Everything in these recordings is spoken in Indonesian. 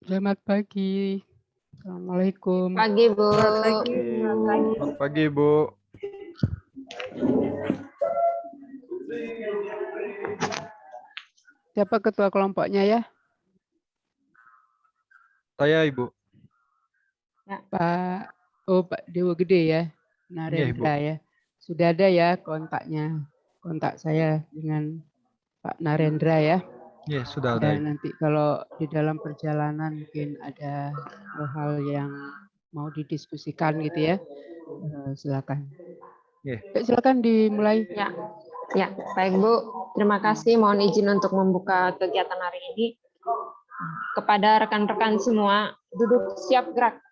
Selamat pagi. Assalamualaikum. Pagi, Bu. Selamat pagi. Selamat pagi, Bu. Siapa ketua kelompoknya ya? Saya, Ibu. Pak Dewa Gede ya, Iya, Ibu. Narendra ya. Sudah ada ya kontaknya, kontak saya dengan Pak Narendra ya. Iya, sudah ada, Dan Ibu. nanti kalau di dalam perjalanan mungkin ada hal-hal yang mau didiskusikan gitu ya, silakan. Iya. Silakan dimulai. Ya, baik Bu. Terima kasih. Mohon izin untuk membuka kegiatan hari ini. Kepada rekan-rekan semua, duduk siap gerak.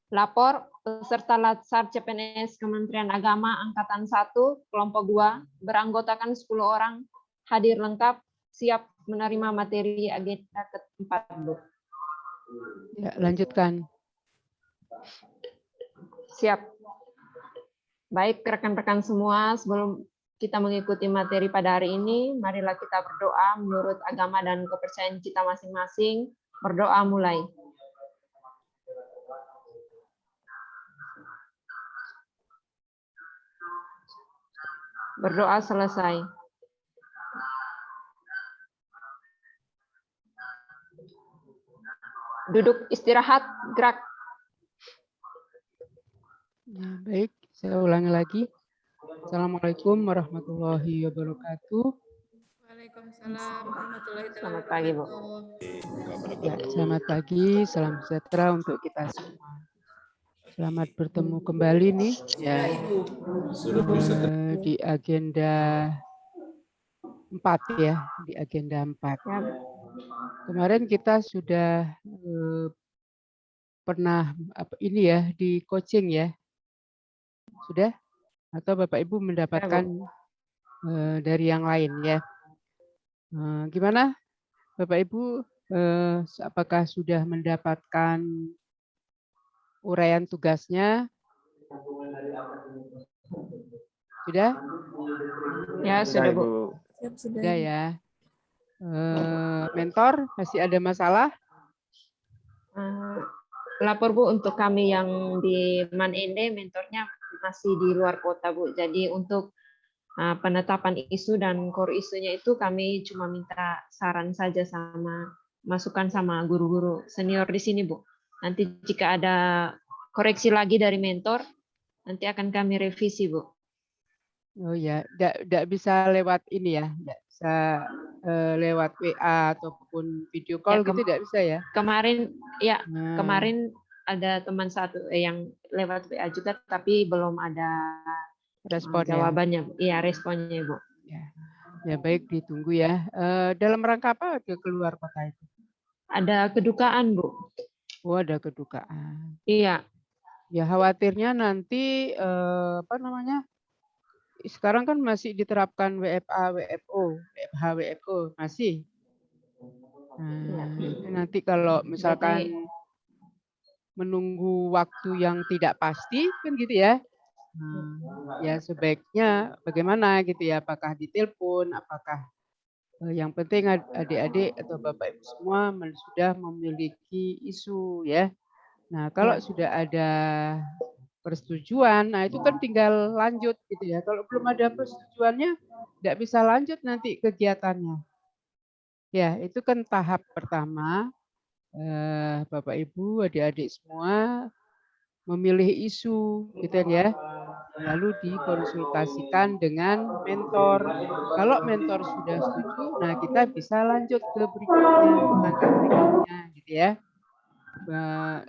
Lapor peserta Latsar CPNS Kementerian Agama Angkatan 1, kelompok 2, beranggotakan 10 orang, hadir lengkap, siap menerima materi agenda ke-4, Bu. Ya, lanjutkan. Siap. Baik, rekan-rekan semua, sebelum kita mengikuti materi pada hari ini, marilah kita berdoa menurut agama dan kepercayaan kita masing-masing. Berdoa mulai. Berdoa selesai. Duduk istirahat, gerak. Ya, baik, saya ulangi lagi. Assalamualaikum warahmatullahi wabarakatuh. Waalaikumsalam warahmatullahi Selamat pagi, Bu. wabarakatuh. Ya, selamat pagi, salam sejahtera untuk kita semua. Selamat bertemu kembali nih ya di agenda 4 ya, di agenda 4. Kemarin kita sudah pernah ini ya di coaching ya. Sudah? Atau Bapak Ibu mendapatkan dari yang lain ya. Gimana Bapak Ibu, apakah sudah mendapatkan uraian tugasnya? Sudah? Ya, sudah, Bu. Sudah ya. Mentor masih ada masalah? Lapor Bu, untuk kami yang di Manende, mentornya masih di luar kota Bu. Jadi untuk penetapan isu dan core isunya itu kami cuma minta saran saja sama masukan sama guru-guru senior di sini Bu. Nanti jika ada koreksi lagi dari mentor, nanti akan kami revisi Bu. Oh ya, tidak bisa lewat ini ya, tidak bisa lewat WA ataupun video call gitu tidak bisa ya? Kemarin ada teman satu yang lewat WA juga, tapi belum ada respon jawabannya. Iya, responnya Bu. Ya baik, ditunggu ya. Dalam rangka apa ke keluar kota itu? Ada kedukaan Bu. Oh, ada kedukaan. Iya. Ya khawatirnya nanti apa namanya? Sekarang kan masih diterapkan WFA, WFO, WFH, WFO masih. Nanti kalau misalkan menunggu waktu yang tidak pasti kan gitu ya. Ya sebaiknya bagaimana gitu ya, apakah ditelepon, apakah yang penting adik-adik atau Bapak Ibu semua sudah memiliki isu ya. Nah, kalau sudah ada persetujuan, nah itu kan tinggal lanjut gitu ya. Kalau belum ada persetujuannya, tidak bisa lanjut nanti kegiatannya. Ya, itu kan tahap pertama. Bapak Ibu, adik-adik semua memilih isu gitu kan ya. Lalu dikonsultasikan dengan mentor. Kalau mentor sudah setuju, nah kita bisa lanjut ke berikutnya, langkah berikutnya gitu ya.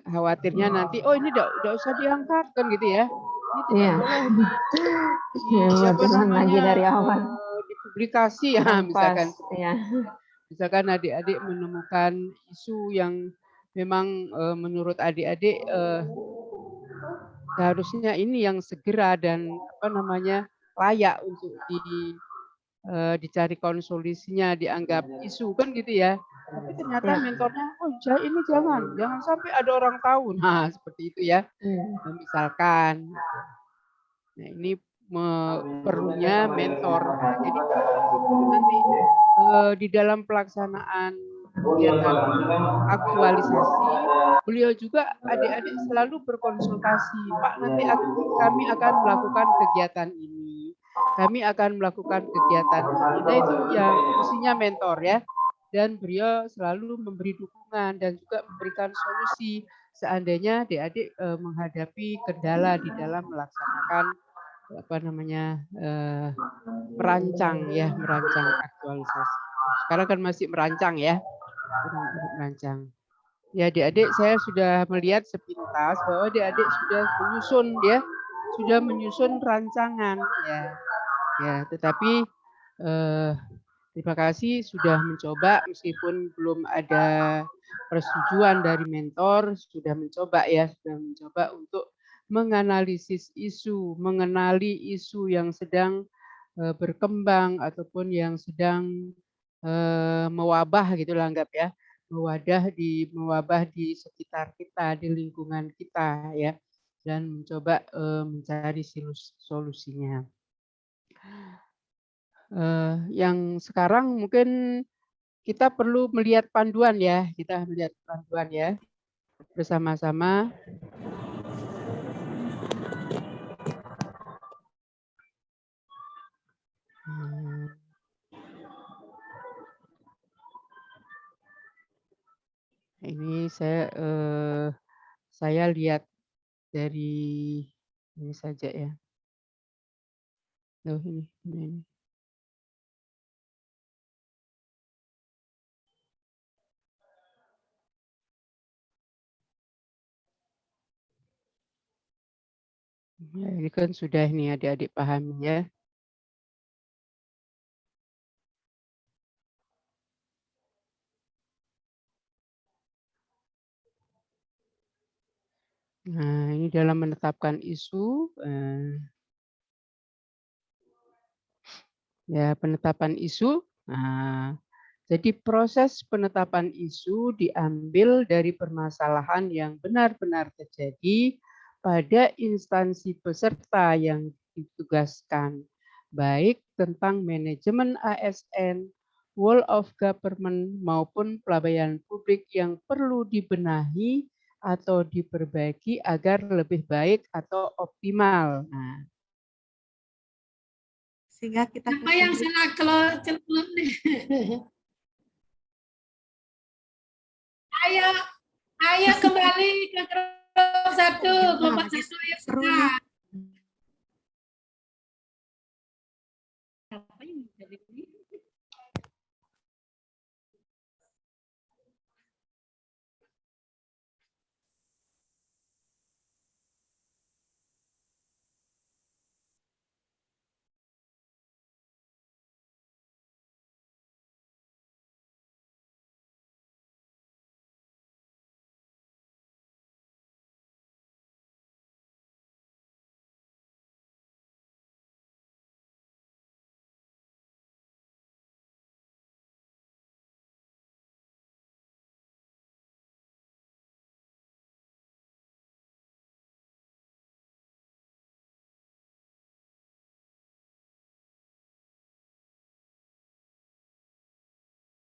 Khawatirnya nanti, oh ini udah usah diangkat kan gitu ya. Ini tidak boleh siapa namanya dari awal. Dipublikasi ya misalkan. Ya. Misalkan adik-adik menemukan isu yang memang menurut adik-adik seharusnya ini yang segera dan apa namanya layak untuk dicari solusinya, dianggap isu kan gitu ya. Tapi ternyata mentornya, oh ini jangan sampai ada orang tahu. Nah seperti itu ya. Misalkan, nah ini perlunya mentor. Nah, jadi nanti di dalam pelaksanaan kegiatan aktualisasi, beliau juga adik-adik selalu berkonsultasi, Pak nanti kami akan melakukan kegiatan ini, kami akan melakukan kegiatan ini. Nah itu ya fungsinya mentor ya, dan beliau selalu memberi dukungan dan juga memberikan solusi seandainya adik-adik menghadapi kendala di dalam melaksanakan merancang aktualisasi. Sekarang kan masih merancang ya, merancang. Ya adik-adik saya sudah melihat sepintas bahwa adik-adik sudah menyusun rancangan ya. Tetapi terima kasih sudah mencoba meskipun belum ada persetujuan dari mentor, sudah mencoba untuk menganalisis isu, mengenali isu yang sedang berkembang ataupun yang sedang mewabah gitu lah anggap ya, mewabah di sekitar kita, di lingkungan kita ya, dan mencoba mencari solusinya. Yang sekarang mungkin kita perlu melihat panduan ya, bersama-sama. Ini saya lihat dari ini saja ya. Loh, ini. Ya, ini kan sudah nih adik-adik pahami ya. Nah, ini dalam menetapkan isu. Ya, penetapan isu. Nah, jadi proses penetapan isu diambil dari permasalahan yang benar-benar terjadi pada instansi peserta yang ditugaskan, baik tentang manajemen ASN, whole of government maupun pelayanan publik yang perlu dibenahi atau diperbaiki agar lebih baik atau optimal. Nah, sehingga kita apa yang salah kalau nih? Ayo kembali ke kelompok 1 ya sudah. Apa yang jadi ini?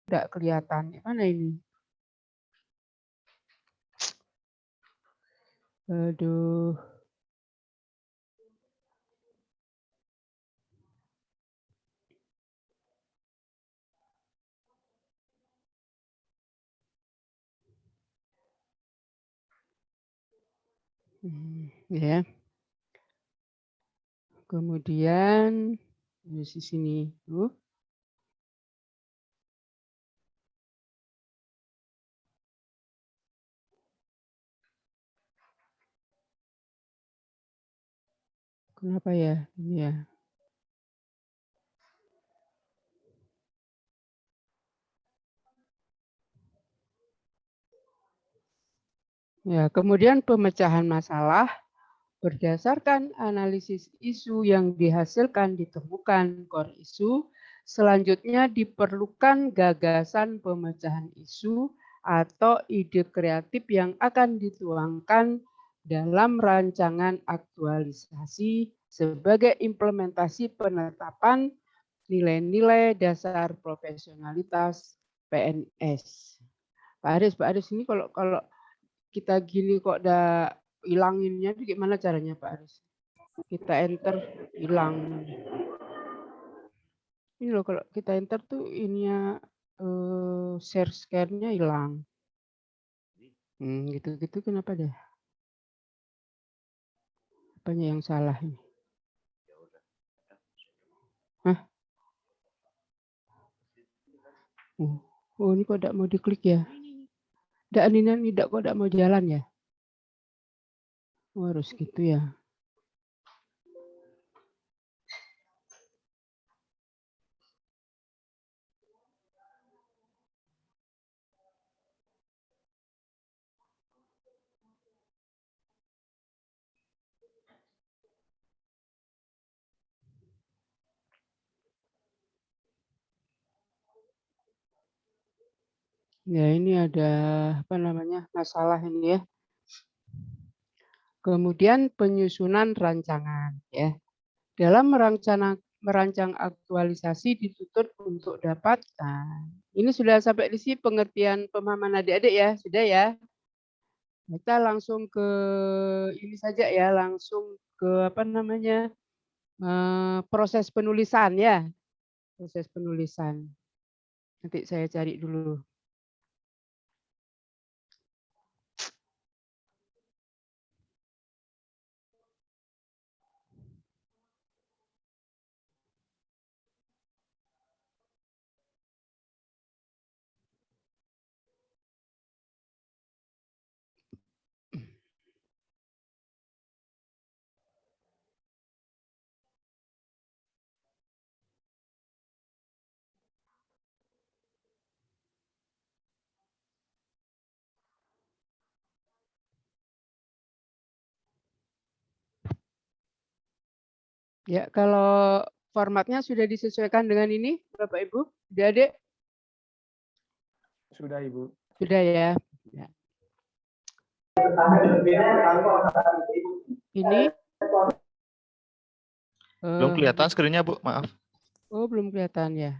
Tidak kelihatan. Mana ini? Aduh. Ya. Kemudian di sini. Kenapa ya? Ini ya. Ya, kemudian pemecahan masalah berdasarkan analisis isu yang dihasilkan ditemukan core isu. Selanjutnya diperlukan gagasan pemecahan isu atau ide kreatif yang akan dituangkan dalam rancangan aktualisasi sebagai implementasi penetapan nilai-nilai dasar profesionalitas PNS. Pak Aris ini kalau kita gini kok udah hilanginnya itu gimana caranya Pak Aris? Kita enter hilang. Ini loh kalau kita enter tuh ininya share scan-nya hilang. Gitu-gitu kenapa deh? Apanya yang salah ini? Hah? Oh ini kok tidak mau diklik ya? Ini kok tidak mau jalan ya? Oh, harus gitu ya. Ya ini ada apa namanya masalah ini ya. Kemudian penyusunan rancangan ya. Dalam merancang aktualisasi dituntut untuk dapat. Nah, ini sudah sampai di sini pengertian pemahaman adik-adik ya, sudah ya. Kita langsung ke ini saja ya, langsung ke apa namanya proses penulisan ya, proses penulisan. Nanti saya cari dulu. Ya, kalau formatnya sudah disesuaikan dengan ini, Bapak Ibu, adik-adik? Sudah, Ibu. Sudah ya. Ya. Ini belum kelihatan screen-nya, Bu, maaf. Oh, belum kelihatan ya.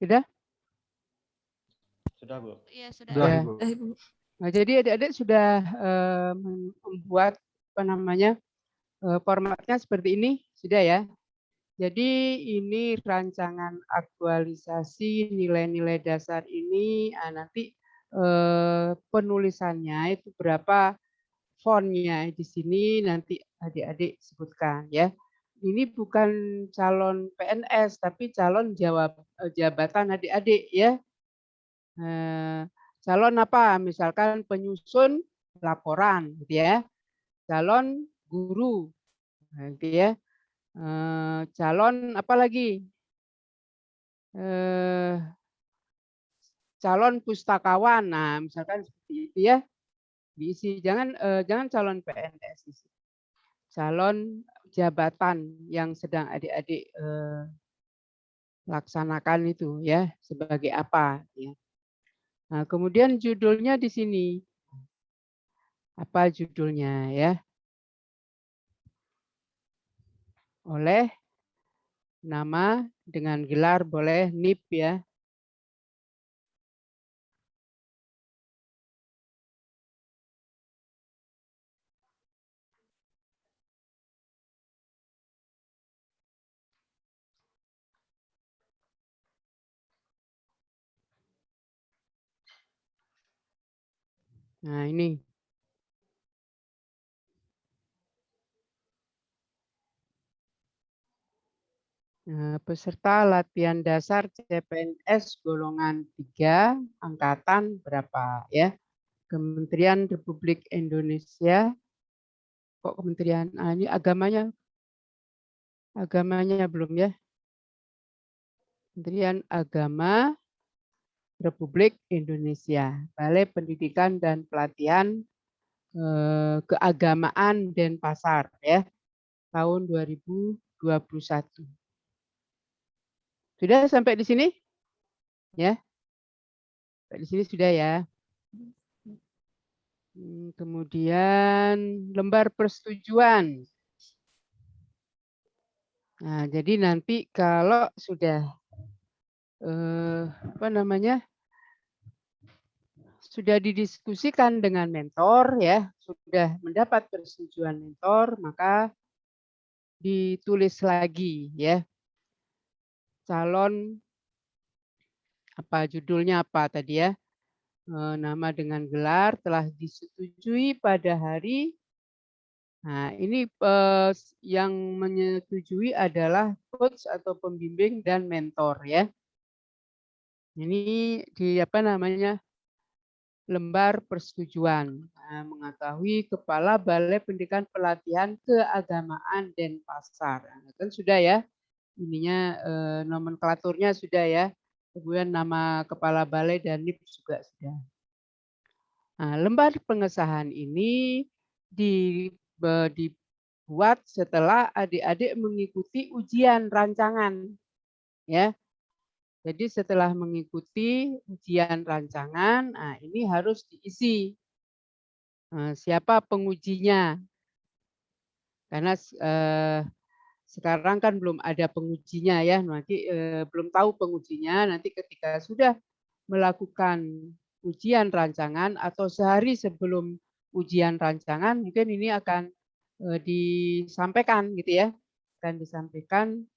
Sudah? Sudah, Bu. Iya, sudah. Sudah, Ya. Ibu. Nah, jadi adik-adik sudah membuat apa namanya formatnya seperti ini, sudah ya. Jadi ini rancangan aktualisasi nilai-nilai dasar ini nanti penulisannya itu berapa fontnya di sini nanti adik-adik sebutkan ya. Ini bukan calon PNS tapi calon jabatan adik-adik ya. Calon apa? Misalkan penyusun laporan gitu ya. Calon guru gitu ya. Calon apa lagi? Calon pustakawan. Nah, misalkan seperti itu ya. Diisi jangan calon PNS isi. Calon jabatan yang sedang adik-adik laksanakan itu ya sebagai apa ya. Nah, kemudian judulnya di sini. Apa judulnya ya? Oleh nama dengan gelar boleh NIP ya. Nah, ini. Nah, peserta latihan dasar CPNS golongan 3 angkatan berapa ya? Kementerian Republik Indonesia. Kok kementerian? Ini agamanya belum ya? Kementerian Agama Republik Indonesia. Balai Pendidikan dan Pelatihan Keagamaan Denpasar ya tahun 2021. Sudah sampai di sini? Ya. Sampai di sini sudah ya. Kemudian lembar persetujuan. Nah, jadi nanti kalau sudah sudah didiskusikan dengan mentor ya, sudah mendapat persetujuan mentor, maka ditulis lagi ya. Calon apa judulnya apa tadi ya? Nama dengan gelar telah disetujui pada hari. Nah, ini yang menyetujui adalah coach atau pembimbing dan mentor ya. Ini di lembar persetujuan. Nah, mengetahui Kepala Balai Pendidikan Pelatihan Keagamaan Denpasar. Nah, kan sudah ya. Ininya nomenklaturnya sudah ya. Kemudian nama Kepala Balai dan NIP juga sudah. Nah, lembar pengesahan ini dibuat setelah adik-adik mengikuti ujian rancangan. Ya. Jadi setelah mengikuti ujian rancangan, nah ini harus diisi. Siapa pengujinya? Karena sekarang kan belum ada pengujinya ya, nanti belum tahu pengujinya. Nanti ketika sudah melakukan ujian rancangan atau sehari sebelum ujian rancangan, mungkin ini akan disampaikan gitu ya, akan disampaikan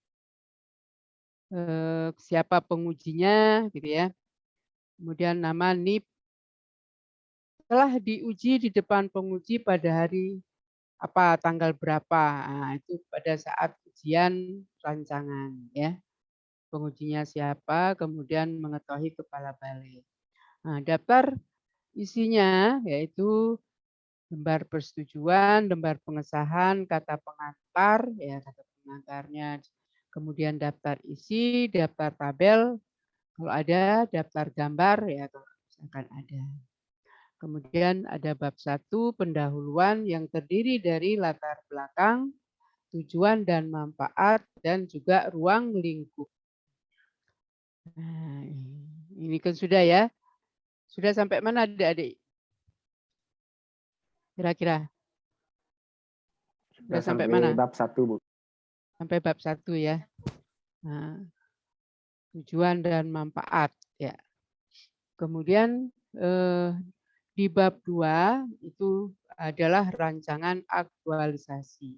siapa pengujinya gitu ya. Kemudian nama NIP telah diuji di depan penguji pada hari apa tanggal berapa. Nah, itu pada saat ujian rancangan ya. Pengujinya siapa, kemudian mengetahui kepala balai. Nah, daftar isinya yaitu lembar persetujuan, lembar pengesahan, kata pengantar ya, kata pengantarnya. Kemudian daftar isi, daftar tabel, kalau ada daftar gambar ya kalau misalkan ada. Kemudian ada bab 1 pendahuluan yang terdiri dari latar belakang, tujuan dan manfaat dan juga ruang lingkup. Nah, ini kan sudah ya. Sudah sampai mana adik-adik? Kira-kira? Sudah sampai mana? Bab 1, Bu. Sampai bab 1 ya. Nah, tujuan dan manfaat ya. Kemudian di bab 2 itu adalah rancangan aktualisasi.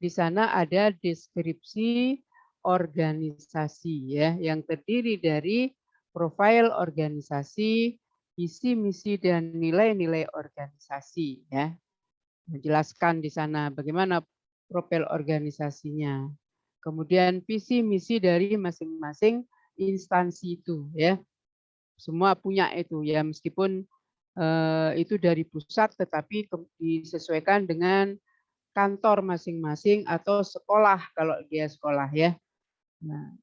Di sana ada deskripsi organisasi ya yang terdiri dari profil organisasi, visi, misi dan nilai-nilai organisasi ya. Menjelaskan di sana bagaimana profil organisasinya. Kemudian visi misi dari masing-masing instansi itu ya. Semua punya itu ya meskipun itu dari pusat tetapi disesuaikan dengan kantor masing-masing atau sekolah kalau dia sekolah ya. Nah,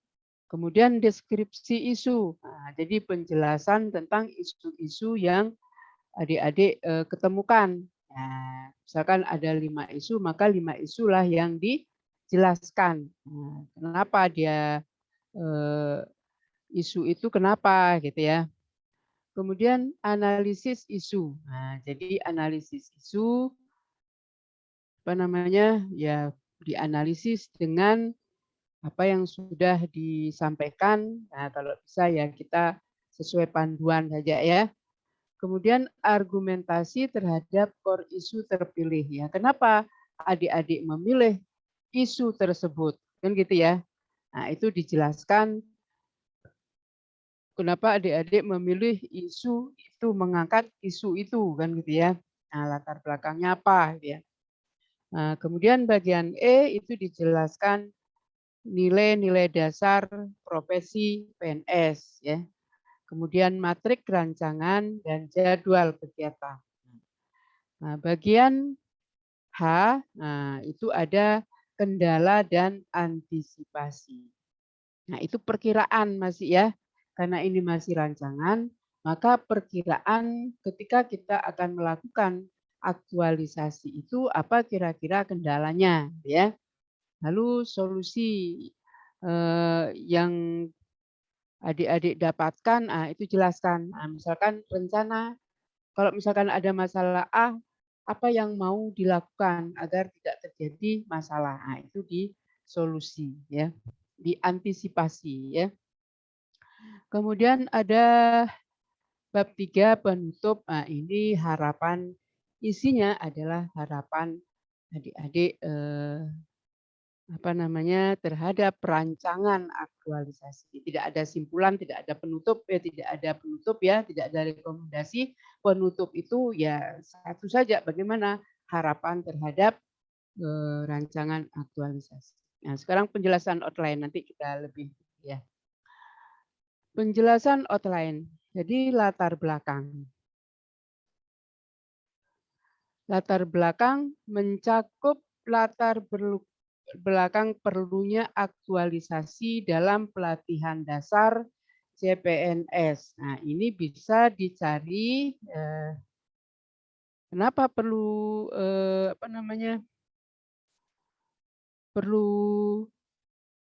kemudian deskripsi isu. Nah, jadi penjelasan tentang isu-isu yang adik-adik ketemukan. Nah, misalkan ada 5 isu, maka 5 isulah yang dijelaskan. Nah, kenapa dia isu itu kenapa gitu ya. Kemudian analisis isu. Nah, jadi analisis isu ya dianalisis dengan apa yang sudah disampaikan. Nah, kalau bisa ya kita sesuai panduan saja ya. Kemudian argumentasi terhadap core isu terpilih ya. Kenapa adik-adik memilih isu tersebut? Kan gitu ya. Nah, itu dijelaskan kenapa adik-adik memilih isu itu, mengangkat isu itu kan gitu ya. Nah, latar belakangnya apa gitu ya. Nah, kemudian bagian E itu dijelaskan nilai-nilai dasar profesi PNS ya. Kemudian matrik rancangan dan jadwal kegiatan. Nah, bagian H itu ada kendala dan antisipasi. Nah, itu perkiraan masih ya. Karena ini masih rancangan, maka perkiraan ketika kita akan melakukan aktualisasi itu apa kira-kira kendalanya, ya. Lalu solusi yang adik-adik dapatkan, itu jelaskan. Nah, misalkan rencana, kalau misalkan ada masalah A, apa yang mau dilakukan agar tidak terjadi masalah. Nah, itu di solusi, ya, diantisipasi, ya. Kemudian ada bab 3 penutup. Nah, ini harapan, isinya adalah harapan adik-adik terhadap perancangan aktualisasi. Tidak ada simpulan, tidak ada penutup, tidak ada penutup, ya, tidak ada rekomendasi. Penutup itu ya satu saja, bagaimana harapan terhadap rancangan aktualisasi. Nah, sekarang penjelasan outline, nanti kita lebih, ya. Penjelasan outline. Jadi latar belakang. Latar belakang mencakup latar belakang perlunya aktualisasi dalam pelatihan dasar CPNS. Nah, ini bisa dicari kenapa perlu perlu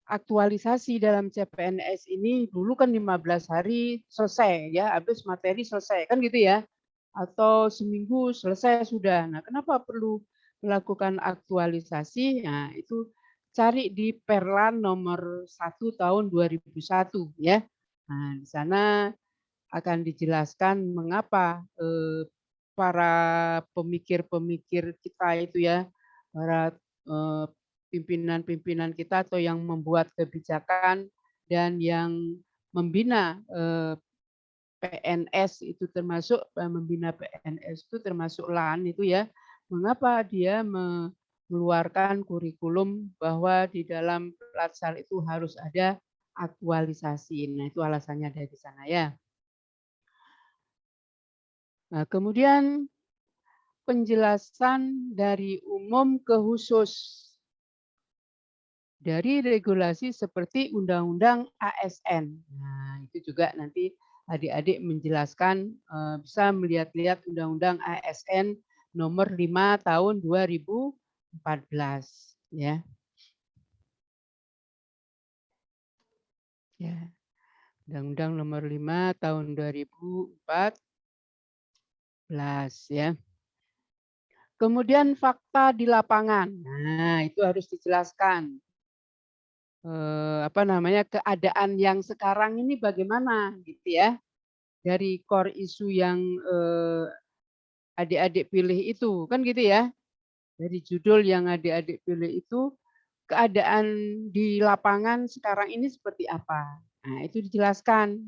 aktualisasi dalam CPNS ini. Dulu kan 15 hari selesai, ya, habis materi selesai, kan gitu ya. Atau seminggu selesai sudah. Nah, kenapa perlu melakukan aktualisasi? Nah, itu cari di Perlan nomor 1 tahun 2001, ya. Nah, di sana akan dijelaskan mengapa para pemikir-pemikir kita itu, ya, para pimpinan-pimpinan kita atau yang membuat kebijakan dan yang membina PNS itu termasuk membina PNS itu termasuk LAN itu, ya. Mengapa dia mengeluarkan kurikulum bahwa di dalam Latsar itu harus ada aktualisasi. Nah, itu alasannya dari sana, ya. Nah, kemudian penjelasan dari umum ke khusus. Dari regulasi seperti Undang-Undang ASN. Nah, itu juga nanti adik-adik menjelaskan, bisa melihat-lihat Undang-Undang ASN nomor 5 tahun 2014, ya. Ya. Undang-Undang nomor 5 tahun 2014, ya. Kemudian fakta di lapangan. Nah, itu harus dijelaskan. Keadaan yang sekarang ini bagaimana, gitu ya. Dari core isu yang adik-adik pilih itu, kan gitu ya. Dari judul yang adik-adik pilih itu, keadaan di lapangan sekarang ini seperti apa. Nah, itu dijelaskan.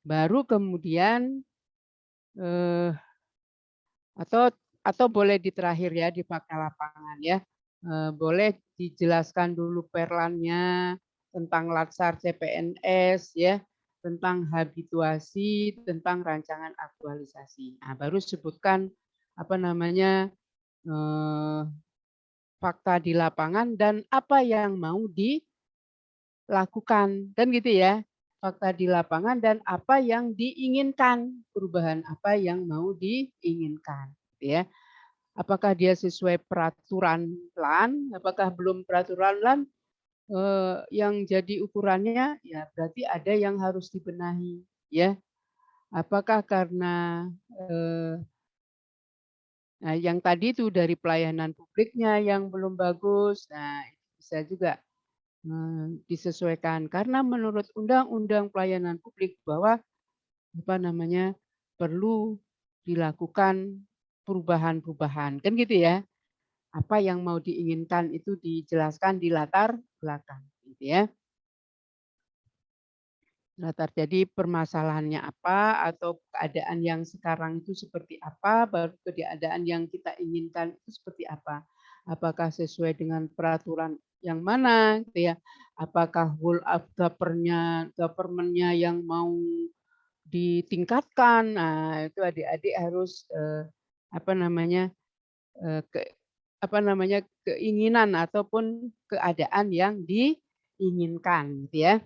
Baru kemudian atau boleh di terakhir, ya, di fakta lapangan, ya. Boleh dijelaskan dulu perlannya tentang Latsar CPNS, ya, tentang habituasi, tentang rancangan aktualisasi. Nah, baru sebutkan fakta di lapangan dan apa yang mau dilakukan, kan gitu ya. Fakta di lapangan dan apa yang diinginkan, perubahan apa yang mau diinginkan, gitu ya. Apakah dia sesuai peraturan LAN, apakah belum peraturan LAN, yang jadi ukurannya, ya berarti ada yang harus dibenahi, ya. Apakah karena yang tadi itu dari pelayanan publiknya yang belum bagus, nah itu bisa juga disesuaikan. Karena menurut Undang-Undang Pelayanan Publik bahwa perlu dilakukan perubahan-perubahan, kan gitu ya. Apa yang mau diinginkan itu dijelaskan di latar belakang, gitu ya. Jadi permasalahannya apa atau keadaan yang sekarang itu seperti apa, baru keadaan yang kita inginkan itu seperti apa. Apakah sesuai dengan peraturan yang mana, gitu ya. Apakah whole of government-nya yang mau ditingkatkan. Nah, itu adik-adik harus keinginan ataupun keadaan yang diinginkan, gitu ya.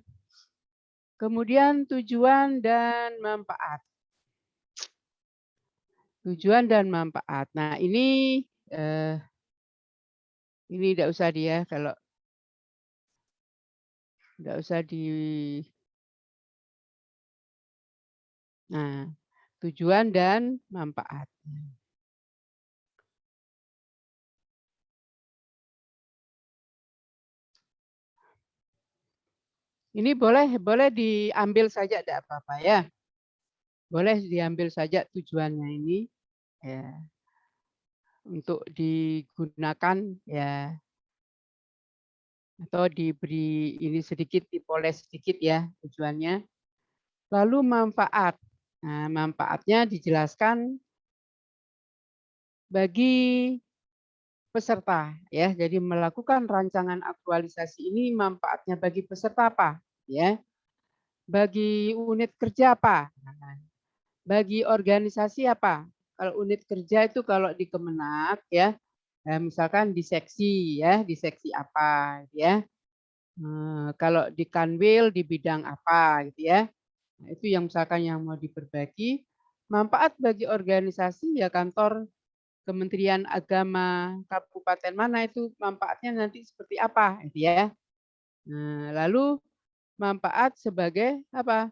Kemudian tujuan dan manfaat. Tujuan dan manfaat. Nah, ini tidak usah dia kalau tidak usah di. Nah, tujuan dan manfaat. Ini boleh diambil saja, tidak apa-apa ya. Boleh diambil saja tujuannya ini ya, untuk digunakan ya, atau diberi ini sedikit, dipoles sedikit ya tujuannya. Lalu manfaat. Nah, manfaatnya dijelaskan bagi peserta ya. Jadi melakukan rancangan aktualisasi ini manfaatnya bagi peserta apa? Ya. Bagi unit kerja apa? Bagi organisasi apa? Kalau unit kerja itu kalau di Kemenak ya, misalkan di seksi ya, di seksi apa ya. Kalau di Kanwil di bidang apa gitu ya. Nah, itu yang misalkan yang mau diperbagi. Manfaat bagi organisasi ya kantor Kementerian Agama kabupaten mana itu manfaatnya nanti seperti apa gitu ya. Nah, lalu manfaat sebagai apa?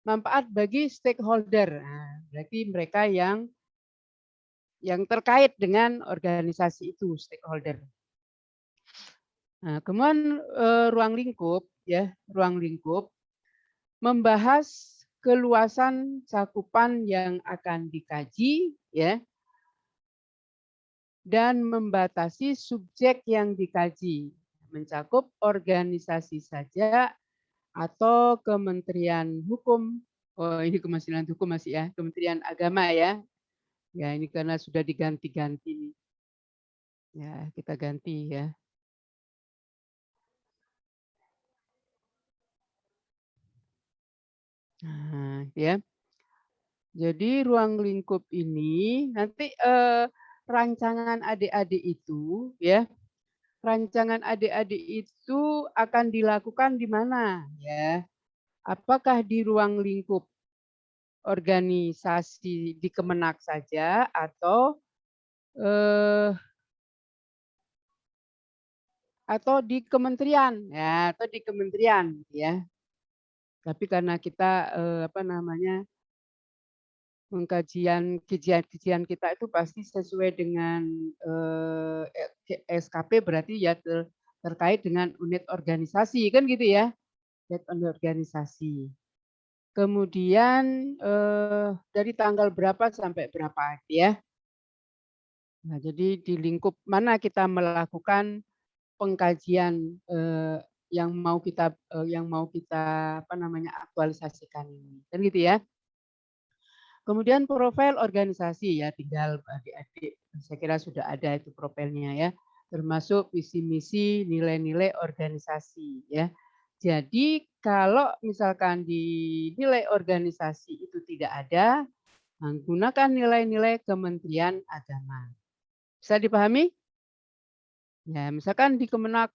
Manfaat bagi stakeholder. Nah, berarti mereka yang terkait dengan organisasi itu, stakeholder. Nah, kemudian ruang lingkup ya, ruang lingkup membahas keluasan cakupan yang akan dikaji ya, dan membatasi subjek yang dikaji, mencakup organisasi saja atau Kementerian Hukum. Oh, ini Kementerian Hukum masih ya, Kementerian Agama ya. Ya, ini karena sudah diganti-ganti nih. Ya, kita ganti ya. Nah, ya. Jadi ruang lingkup ini nanti rancangan adik-adik itu ya, rancangan adik-adik itu akan dilakukan di mana ya? Apakah di ruang lingkup organisasi di Kemenak saja atau di kementerian ya, atau di kementerian ya. Tapi karena kita kajian kita itu pasti sesuai dengan SKP berarti ya terkait dengan unit organisasi kan gitu ya, unit organisasi. Kemudian dari tanggal berapa sampai berapa ya. Nah, jadi di lingkup mana kita melakukan pengkajian yang mau kita aktualisasikan ini kan gitu ya. Kemudian profil organisasi ya, tinggal adik-adik saya kira sudah ada itu profilnya ya, termasuk visi misi nilai-nilai organisasi ya. Jadi kalau misalkan di nilai organisasi itu tidak ada, menggunakan nilai-nilai Kementerian Agama. Bisa dipahami? Ya, misalkan di Kemenak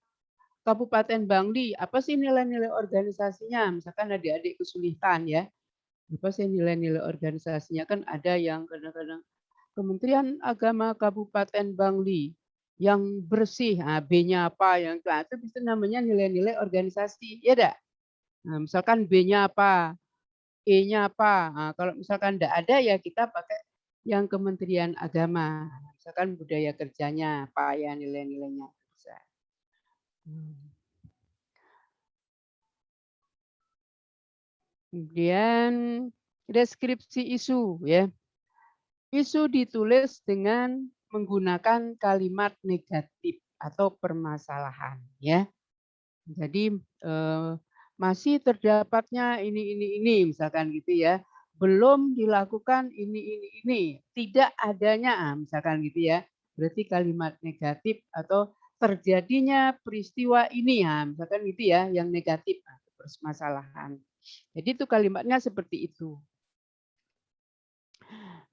Kabupaten Bangli, apa sih nilai-nilai organisasinya? Misalkan adik-adik kesulitan ya. Apa sih nilai-nilai organisasinya? Kan ada yang kadang-kadang Kementerian Agama Kabupaten Bangli yang bersih, B-nya apa, yang itu bisa namanya nilai-nilai organisasi, ya enggak? Nah, misalkan B-nya apa, E-nya apa. Nah, kalau misalkan enggak ada ya kita pakai yang Kementerian Agama. Misalkan budaya kerjanya apa ya nilai-nilainya bisa. Kemudian deskripsi isu ya. Isu ditulis dengan menggunakan kalimat negatif atau permasalahan ya. Jadi masih terdapatnya ini misalkan gitu ya. Belum dilakukan ini. Tidak adanya misalkan gitu ya. Berarti kalimat negatif atau terjadinya peristiwa ini ya, misalkan gitu ya yang negatif permasalahan. Jadi itu kalimatnya seperti itu.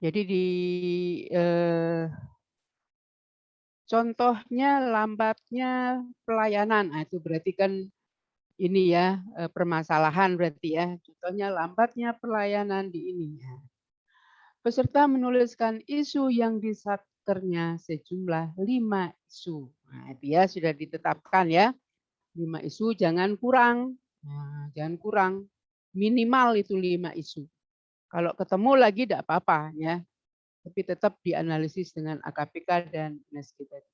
Jadi di contohnya lambatnya pelayanan, nah, itu berarti kan ini ya permasalahan berarti ya. Contohnya lambatnya pelayanan di ini. Peserta menuliskan isu yang disatkernya sejumlah 5 isu. Nah, dia sudah ditetapkan ya. 5 isu jangan kurang. Nah, jangan kurang. Minimal itu 5 isu. Kalau ketemu lagi tidak apa-apa ya. Tapi tetap dianalisis dengan AKPK dan NSG tadi.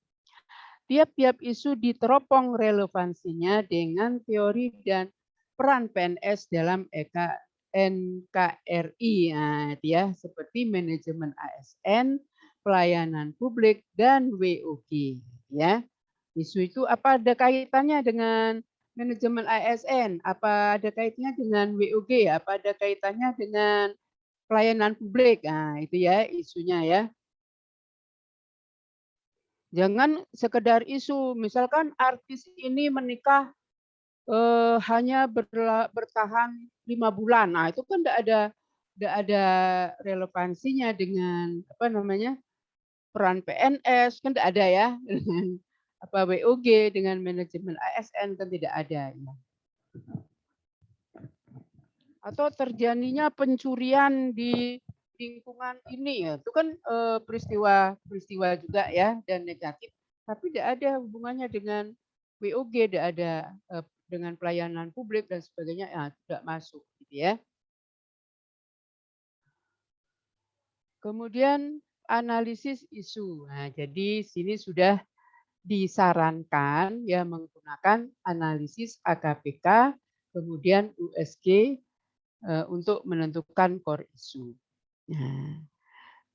Tiap-tiap isu diteropong relevansinya dengan teori dan peran PNS dalam NKRI. Nah, dia seperti manajemen ASN, pelayanan publik, dan WOG. Ya, isu itu apa ada kaitannya dengan manajemen ASN? Apa ada kaitannya dengan WOG? Apa ada kaitannya dengan pelayanan publik? Nah, itu ya isunya ya. Jangan sekedar isu, misalkan artis ini menikah hanya bertahan 5 bulan. Nah, itu kan tidak ada relevansinya dengan apa namanya? Peran PNS kan tidak ada ya, dengan apa WOG, dengan manajemen ASN kan tidak ada ya. Atau terjadinya pencurian di lingkungan ini ya, itu kan peristiwa juga ya dan negatif, tapi tidak ada hubungannya dengan WOG, tidak ada dengan pelayanan publik dan sebagainya, ya tidak masuk gitu ya. Kemudian analisis isu. Nah, jadi sini sudah disarankan ya menggunakan analisis AKPK, kemudian USG untuk menentukan core isu. Nah,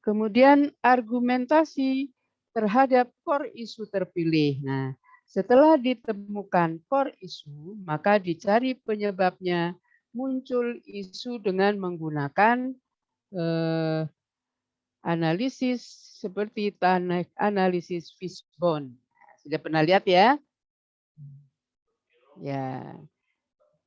kemudian argumentasi terhadap core isu terpilih. Nah, setelah ditemukan core isu, maka dicari penyebabnya. Muncul isu dengan menggunakan analisis seperti analisis fishbone. Sudah pernah lihat ya? Ya.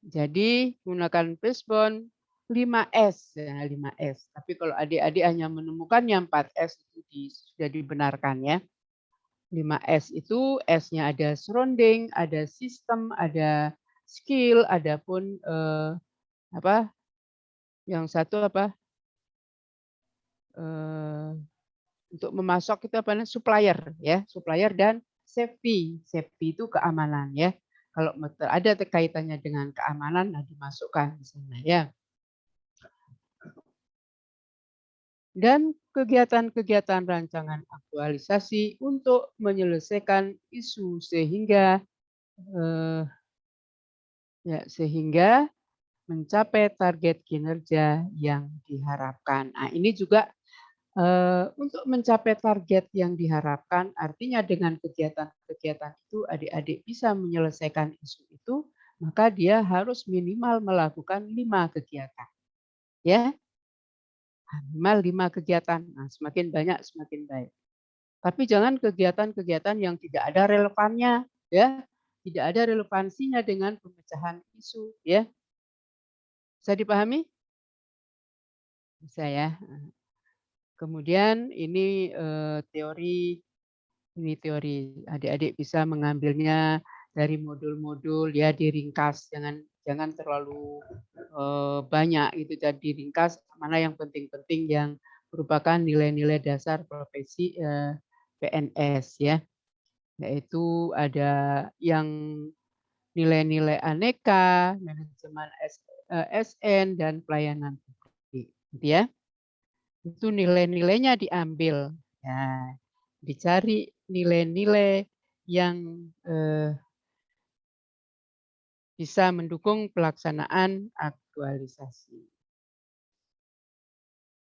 Jadi gunakan fishbone 5S, ya, 5S. Tapi kalau adik-adik hanya menemukan yang 4S itu sudah dibenarkan ya. 5S itu S-nya ada surrounding, ada sistem, ada skill, ada pun apa? Yang satu apa? Untuk memasok itu apa namanya? Supplier ya, supplier dan safety. Safety itu keamanan ya. Kalau ada kaitannya dengan keamanan, nah dimasukkan di sana ya. Dan kegiatan-kegiatan rancangan aktualisasi untuk menyelesaikan isu sehingga mencapai target kinerja yang diharapkan. Nah, ini juga untuk mencapai target yang diharapkan, artinya dengan kegiatan-kegiatan itu adik-adik bisa menyelesaikan isu itu, maka dia harus minimal melakukan 5 kegiatan. Ya, minimal 5 kegiatan. Nah, semakin banyak semakin baik. Tapi jangan kegiatan-kegiatan yang tidak ada relevannya, ya, tidak ada relevansinya dengan pemecahan isu, ya. Bisa dipahami? Bisa ya. Kemudian ini teori, adik-adik bisa mengambilnya dari modul-modul ya, diringkas, jangan terlalu banyak itu, jadi diringkas mana yang penting-penting yang merupakan nilai-nilai dasar profesi PNS ya, yaitu ada yang nilai-nilai aneka, manajemen SN dan pelayanan publik, gitu ya. Itu nilai-nilainya diambil. Ya, dicari nilai-nilai yang bisa mendukung pelaksanaan aktualisasi.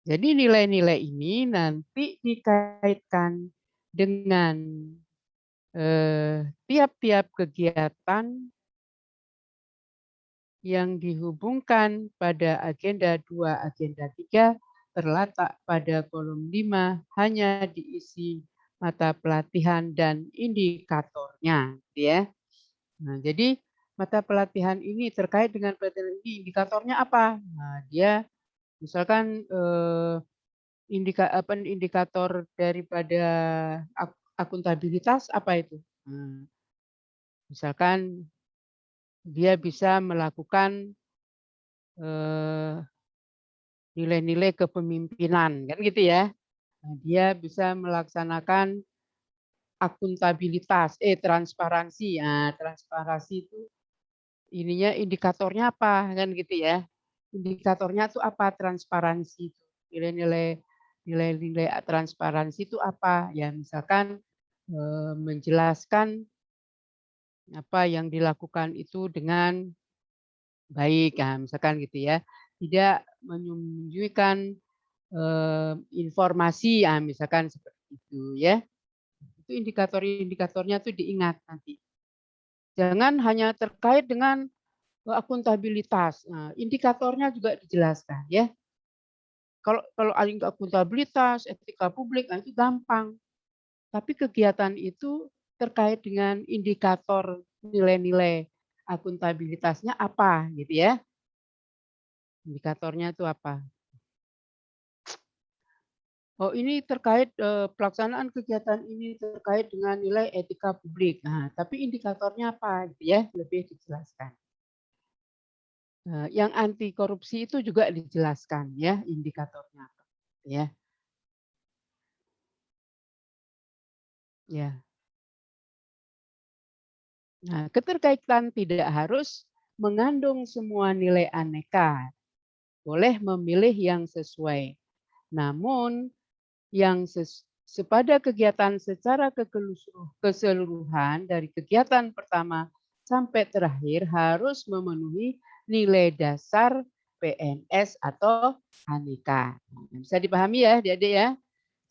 Jadi nilai-nilai ini nanti dikaitkan dengan tiap-tiap kegiatan yang dihubungkan pada agenda 2, agenda 3 terletak pada kolom 5 hanya diisi mata pelatihan dan indikatornya, ya. Nah, jadi mata pelatihan ini terkait dengan pelatihan ini, indikatornya apa? Nah, dia misalkan indikator daripada akuntabilitas apa itu? Nah, misalkan dia bisa melakukan nilai-nilai kepemimpinan, kan gitu ya. Nah, dia bisa melaksanakan akuntabilitas, transparansi. Nah, transparansi itu ininya indikatornya apa kan gitu ya. Indikatornya tuh apa transparansi itu. Nilai-nilai transparansi itu apa? Ya misalkan menjelaskan apa yang dilakukan itu dengan baik, nah, misalkan gitu ya. Tidak menyembunyikan informasi, ya misalkan seperti itu ya. Itu indikator-indikatornya tuh diingat nanti. Jangan hanya terkait dengan akuntabilitas. Nah, indikatornya juga dijelaskan ya. Kalau akuntabilitas, etika publik, nah itu gampang. Tapi kegiatan itu terkait dengan indikator nilai-nilai akuntabilitasnya apa gitu ya. Indikatornya itu apa? Oh ini terkait pelaksanaan kegiatan ini terkait dengan nilai etika publik. Nah, tapi indikatornya apa gitu ya, lebih dijelaskan. Yang anti korupsi itu juga dijelaskan ya indikatornya apa ya. Ya. Nah, keterkaitan tidak harus mengandung semua nilai aneka. Boleh memilih yang sesuai. Namun yang sepada kegiatan secara keseluruhan dari kegiatan pertama sampai terakhir harus memenuhi nilai dasar PNS atau aneka. Bisa dipahami ya adik-adik ya.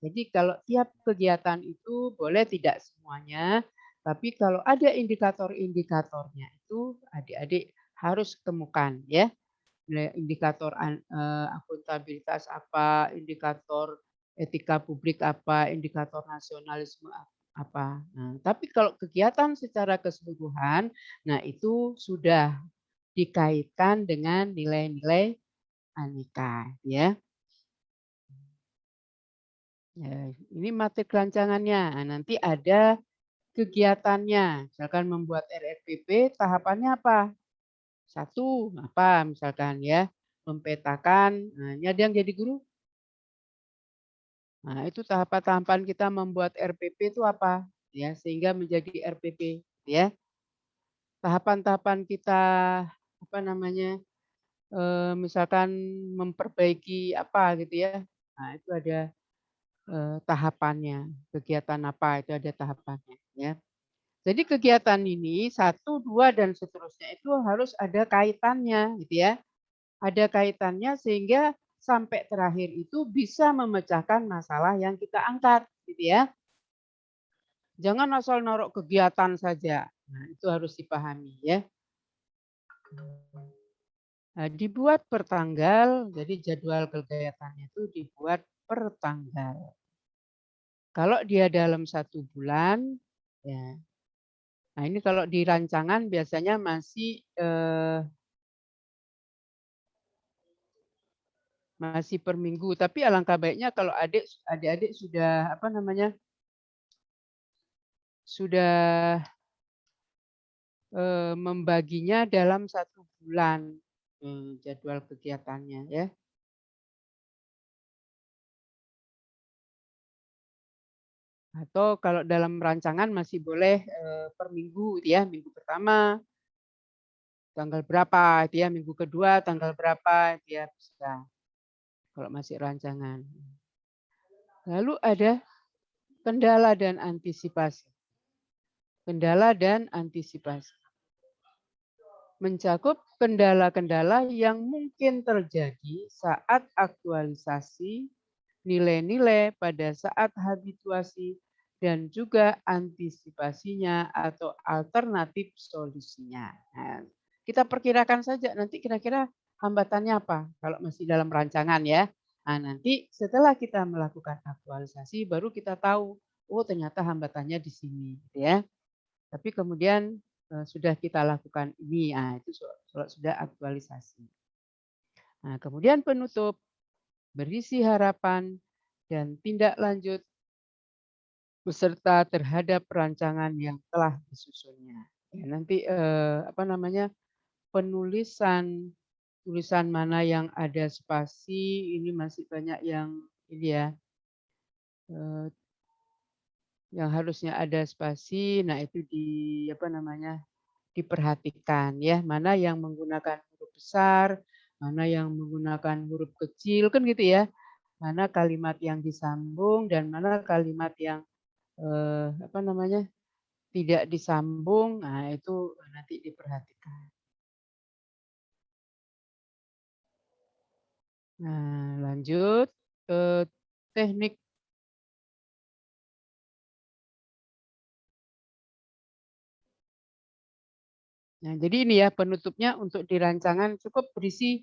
Jadi kalau tiap kegiatan itu boleh tidak semuanya, tapi kalau ada indikator-indikatornya itu adik-adik harus temukan ya. Indikator akuntabilitas apa, indikator etika publik apa, indikator nasionalisme apa. Nah, tapi kalau kegiatan secara keseluruhan, nah itu sudah dikaitkan dengan nilai-nilai aneka ya. Ya, ini materi kerancangannya. Nah, nanti ada kegiatannya. Misalkan membuat RRPP, tahapannya apa? 1, apa misalkan ya, mempetakan. Nah, ini ada yang jadi guru? Nah, itu tahapan-tahapan kita membuat RPP itu apa? Ya, sehingga menjadi RPP, ya. Tahapan-tahapan kita apa namanya? Misalkan memperbaiki apa gitu ya. Nah, itu ada tahapannya, kegiatan apa itu ada tahapannya ya. Jadi kegiatan ini 1, 2 dan seterusnya itu harus ada kaitannya gitu ya. Ada kaitannya sehingga sampai terakhir itu bisa memecahkan masalah yang kita angkat gitu ya. Jangan asal naruh kegiatan saja. Nah, itu harus dipahami ya. Nah, dibuat per tanggal, jadi jadwal kegiatannya itu dibuat per tanggal. Kalau dia dalam 1 bulan, ya. Nah ini kalau di rancangan biasanya masih per minggu. Tapi alangkah baiknya kalau adik-adik sudah apa namanya sudah membaginya dalam 1 bulan jadwal kegiatannya ya. Atau kalau dalam rancangan masih boleh per minggu ya, minggu pertama tanggal berapa itu ya, minggu kedua tanggal berapa itu ya bisa. Kalau masih rancangan. Lalu ada kendala dan antisipasi. Kendala dan antisipasi. Mencakup kendala-kendala yang mungkin terjadi saat aktualisasi nilai-nilai pada saat habituasi dan juga antisipasinya atau alternatif solusinya. Nah, kita perkirakan saja nanti kira-kira hambatannya apa kalau masih dalam rancangan ya. Nah, nanti setelah kita melakukan aktualisasi baru kita tahu, oh ternyata hambatannya di sini ya. Tapi kemudian sudah kita lakukan ini, nah itu kalau sudah aktualisasi. Nah, kemudian penutup berisi harapan dan tindak lanjut beserta terhadap rancangan yang telah disusunnya. Ya, nanti apa namanya penulisan tulisan mana yang ada spasi, ini masih banyak yang ini ya, yang harusnya ada spasi. Nah itu apa namanya, diperhatikan ya, mana yang menggunakan huruf besar, mana yang menggunakan huruf kecil, kan gitu ya. Mana kalimat yang disambung dan mana kalimat yang apa namanya, tidak disambung. Nah itu nanti diperhatikan. Nah lanjut ke teknik. Nah jadi ini ya penutupnya untuk di rancangan cukup berisi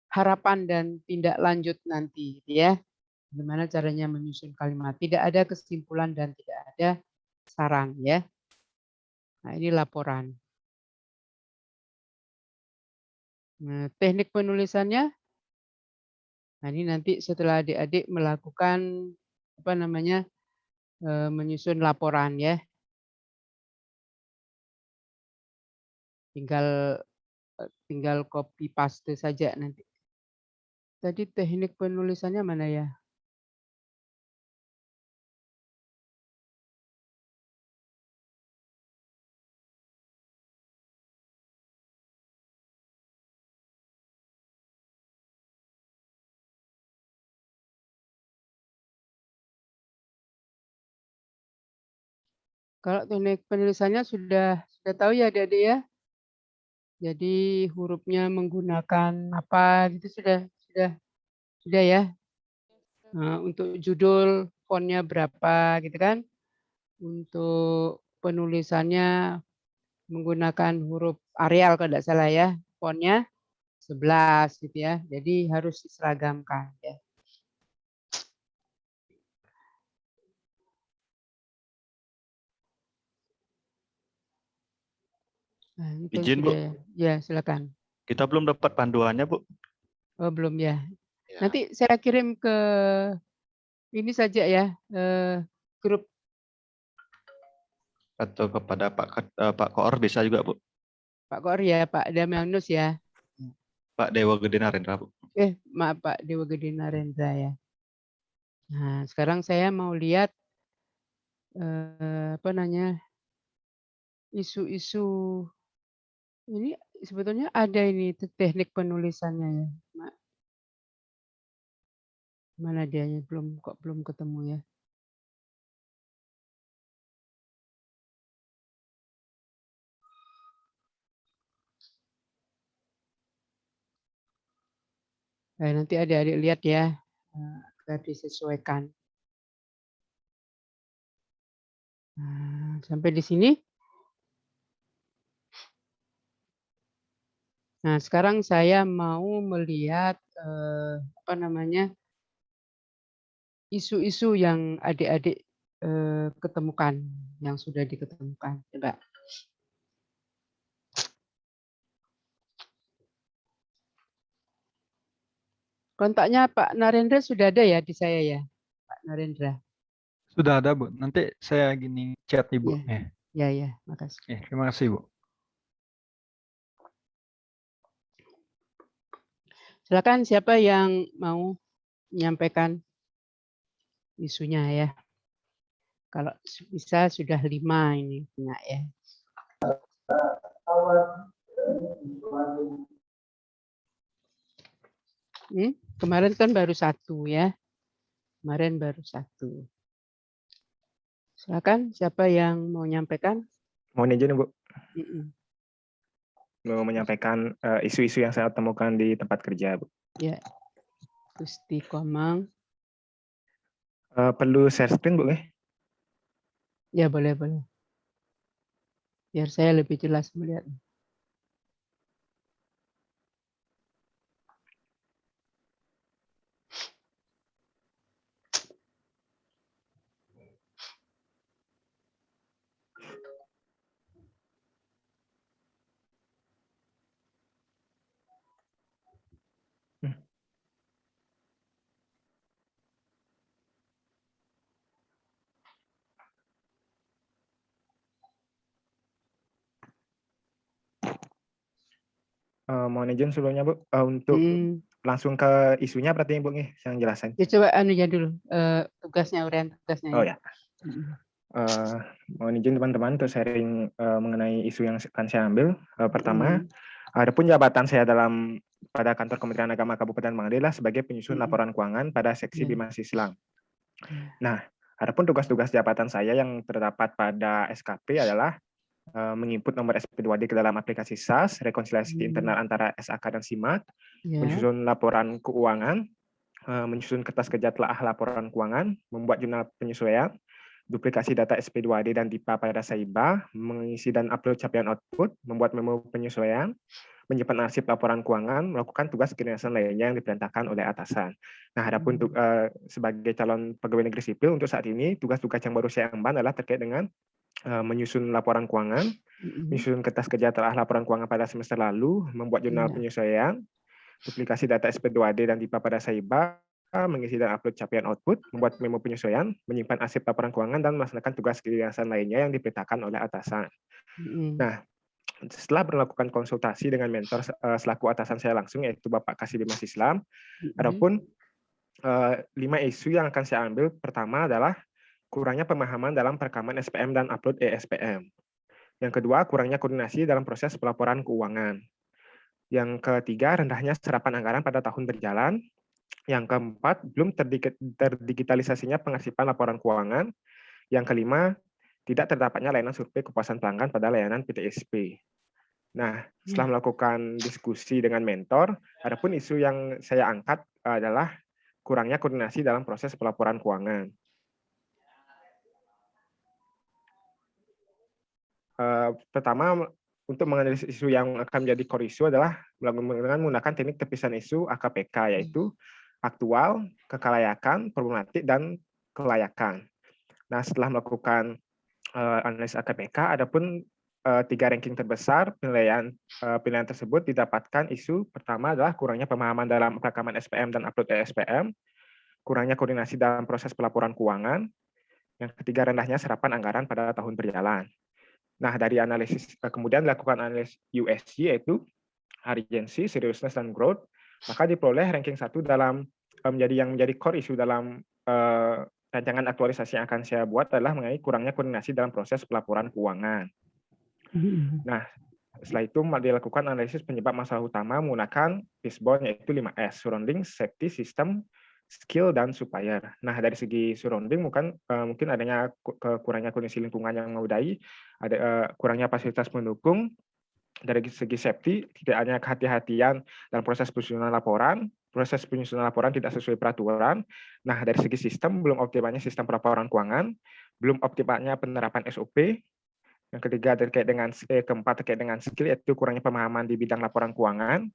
harapan dan tindak lanjut nanti gitu ya. Gimana caranya menyusun kalimat. Tidak ada kesimpulan dan tidak ada saran ya. Nah ini laporan. Nah, teknik penulisannya. Nah ini nanti setelah adik-adik melakukan apa namanya, menyusun laporan ya. Tinggal copy paste saja nanti. Tadi teknik penulisannya mana ya? Kalau teknik penulisannya sudah tahu ya adik-adik ya. Jadi hurufnya menggunakan apa gitu sudah ya. Nah, untuk judul fontnya berapa gitu kan. Untuk penulisannya menggunakan huruf Arial kalau tidak salah ya. Fontnya 11 gitu ya. Jadi harus diseragamkan ya. Nah, ini kan Izin, Bu. sudah ya, silakan. Kita belum dapat panduannya, Bu. Oh, belum ya. Ya. Nanti saya kirim ke ini saja ya, grup. Atau kepada Pak Koor bisa juga, Bu. Pak Koor ya, Pak Damianus ya. Pak Dewa Gede Narendra, Bu. Maaf Pak Dewa Gede Narendra ya. Nah, sekarang saya mau lihat apa namanya, isu-isu ini sebetulnya ada ini teknik penulisannya ya. Mana dianya belum ketemu ya. Nah, nanti adik-adik lihat ya, agar disesuaikan. Nah, sampai di sini. Nah, sekarang saya mau melihat apa namanya, isu-isu yang adik-adik ketemukan, yang sudah diketemukan. Coba. Kontaknya Pak Narendra sudah ada ya di saya ya, Pak Narendra. Sudah ada, Bu. Nanti saya gini chat Ibu. Ya, makasih. Terima kasih, Bu. Silakan siapa yang mau menyampaikan isunya ya. Kalau bisa sudah 5 ini punya ya. Kemarin kan baru 1 ya. Kemarin baru 1. Silakan siapa yang mau menyampaikan? Mohon izin, Bu. Mau menyampaikan isu-isu yang saya temukan di tempat kerja, Bu. Ya. Gusti Komang. Perlu share screen, Bu? Ya, boleh. Biar saya lebih jelas melihat. Mohon izin sebelumnya Bu, untuk Hmm. langsung ke isunya berarti Bu nih yang jelasin. Ya coba anu ya dulu tugasnya, uraian tugasnya Oh ya. ya. Mohon izin teman-teman untuk sharing mengenai isu yang akan saya ambil. Pertama, adapun jabatan saya pada kantor Kementerian Agama Kabupaten Bangli adalah sebagai penyusun laporan keuangan pada seksi Bimas Islam. Nah, adapun tugas-tugas jabatan saya yang terdapat pada SKP adalah menginput nomor SP2D ke dalam aplikasi SAS, rekonsiliasi internal antara SAK dan SIMAK, menyusun laporan keuangan, menyusun kertas kerja telaah laporan keuangan, membuat jurnal penyesuaian, duplikasi data SP2D dan DIPA pada Saiba, mengisi dan upload capaian output, membuat memo penyesuaian, menyimpan arsip laporan keuangan, melakukan tugas kegiatan lainnya yang diperintahkan oleh atasan. Nah, adapun sebagai calon pegawai negeri sipil untuk saat ini, tugas-tugas yang baru saya emban adalah terkait dengan menyusun laporan keuangan, menyusun kertas kerja telaah laporan keuangan pada semester lalu, membuat jurnal penyesuaian, duplikasi data SP2D dan DIPA pada Saiba, mengisi dan upload capaian output, membuat memo penyesuaian, menyimpan arsip laporan keuangan, dan melaksanakan tugas kegiatan lainnya yang diperintahkan oleh atasan. Nah, setelah melakukan konsultasi dengan mentor selaku atasan saya langsung, yaitu Bapak Kasih Bimas Islam, adapun 5 isu yang akan saya ambil. Pertama adalah kurangnya pemahaman dalam perekaman SPM dan upload ESPM. Yang kedua, kurangnya koordinasi dalam proses pelaporan keuangan. Yang ketiga, rendahnya serapan anggaran pada tahun berjalan. Yang keempat, belum terdigitalisasinya pengarsipan laporan keuangan. Yang kelima, tidak terdapatnya layanan survei kepuasan pelanggan pada layanan PTSP. Nah, setelah melakukan diskusi dengan mentor, adapun isu yang saya angkat adalah kurangnya koordinasi dalam proses pelaporan keuangan. Pertama, untuk menganalisis isu yang akan menjadi core isu adalah menggunakan teknik tepisan isu AKPK, yaitu aktual, kekelayakan, problematik, dan kelayakan. Nah, setelah melakukan analisis AKPK, adapun 3 ranking terbesar penilaian tersebut didapatkan isu pertama adalah kurangnya pemahaman dalam perekaman SPM dan upload ESPM, kurangnya koordinasi dalam proses pelaporan keuangan, yang ketiga rendahnya serapan anggaran pada tahun berjalan. Nah, dari analisis kemudian dilakukan analisis USG, yaitu urgency, seriousness, dan growth, maka diperoleh ranking 1 dalam yang menjadi core issue dalam rancangan aktualisasi yang akan saya buat adalah mengenai kurangnya koordinasi dalam proses pelaporan keuangan. Nah, setelah itu dilakukan analisis penyebab masalah utama menggunakan fishbone, yaitu 5S, surrounding, safety, system, skill, dan supplier. Nah, dari segi surrounding mungkin adanya kurangnya kondisi lingkungan yang memadai, ada kurangnya fasilitas pendukung. Dari segi safety, tidak adanya kehati-hatian dalam proses penyusunan laporan tidak sesuai peraturan. Nah, dari segi sistem, belum optimalnya sistem pelaporan keuangan, belum optimalnya penerapan SOP. Yang ketiga keempat terkait dengan skill, yaitu kurangnya pemahaman di bidang laporan keuangan,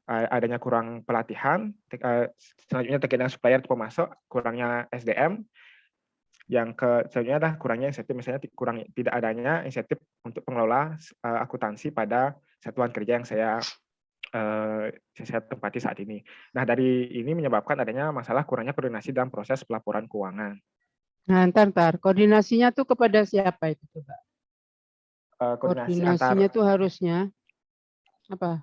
adanya kurang pelatihan, selanjutnya terkait dengan supplier atau pemasok, kurangnya SDM, yang selanjutnya adalah kurangnya insentif, misalnya tidak adanya insentif untuk pengelola akuntansi pada satuan kerja yang saya tempati saat ini. Nah, dari ini menyebabkan adanya masalah kurangnya koordinasi dalam proses pelaporan keuangan. Nah, ntar. Koordinasinya tuh kepada siapa itu coba? Koordinasinya tuh harusnya apa?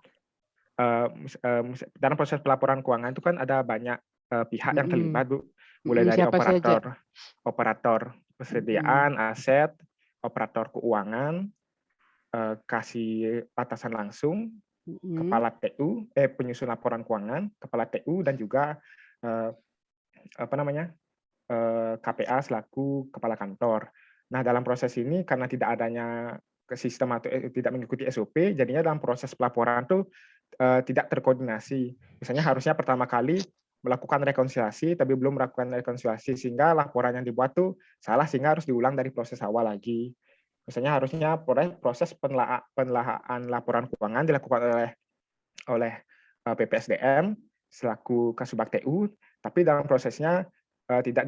Dalam proses pelaporan keuangan itu kan ada banyak pihak yang terlibat, Bu. Mulai dari operator persediaan, aset, operator keuangan, kasih atasan langsung, kepala TU, penyusun laporan keuangan, kepala TU, dan juga KPA selaku kepala kantor. Nah, dalam proses ini karena tidak adanya ke sistem atau tidak mengikuti SOP, jadinya dalam proses pelaporan tuh tidak terkoordinasi. Misalnya harusnya pertama kali melakukan rekonsiliasi, tapi belum melakukan rekonsiliasi, sehingga laporan yang dibuat tuh salah, sehingga harus diulang dari proses awal lagi. Misalnya harusnya proses penelaahan laporan keuangan dilakukan oleh PPSDM selaku Kasubag TU, tapi dalam prosesnya tidak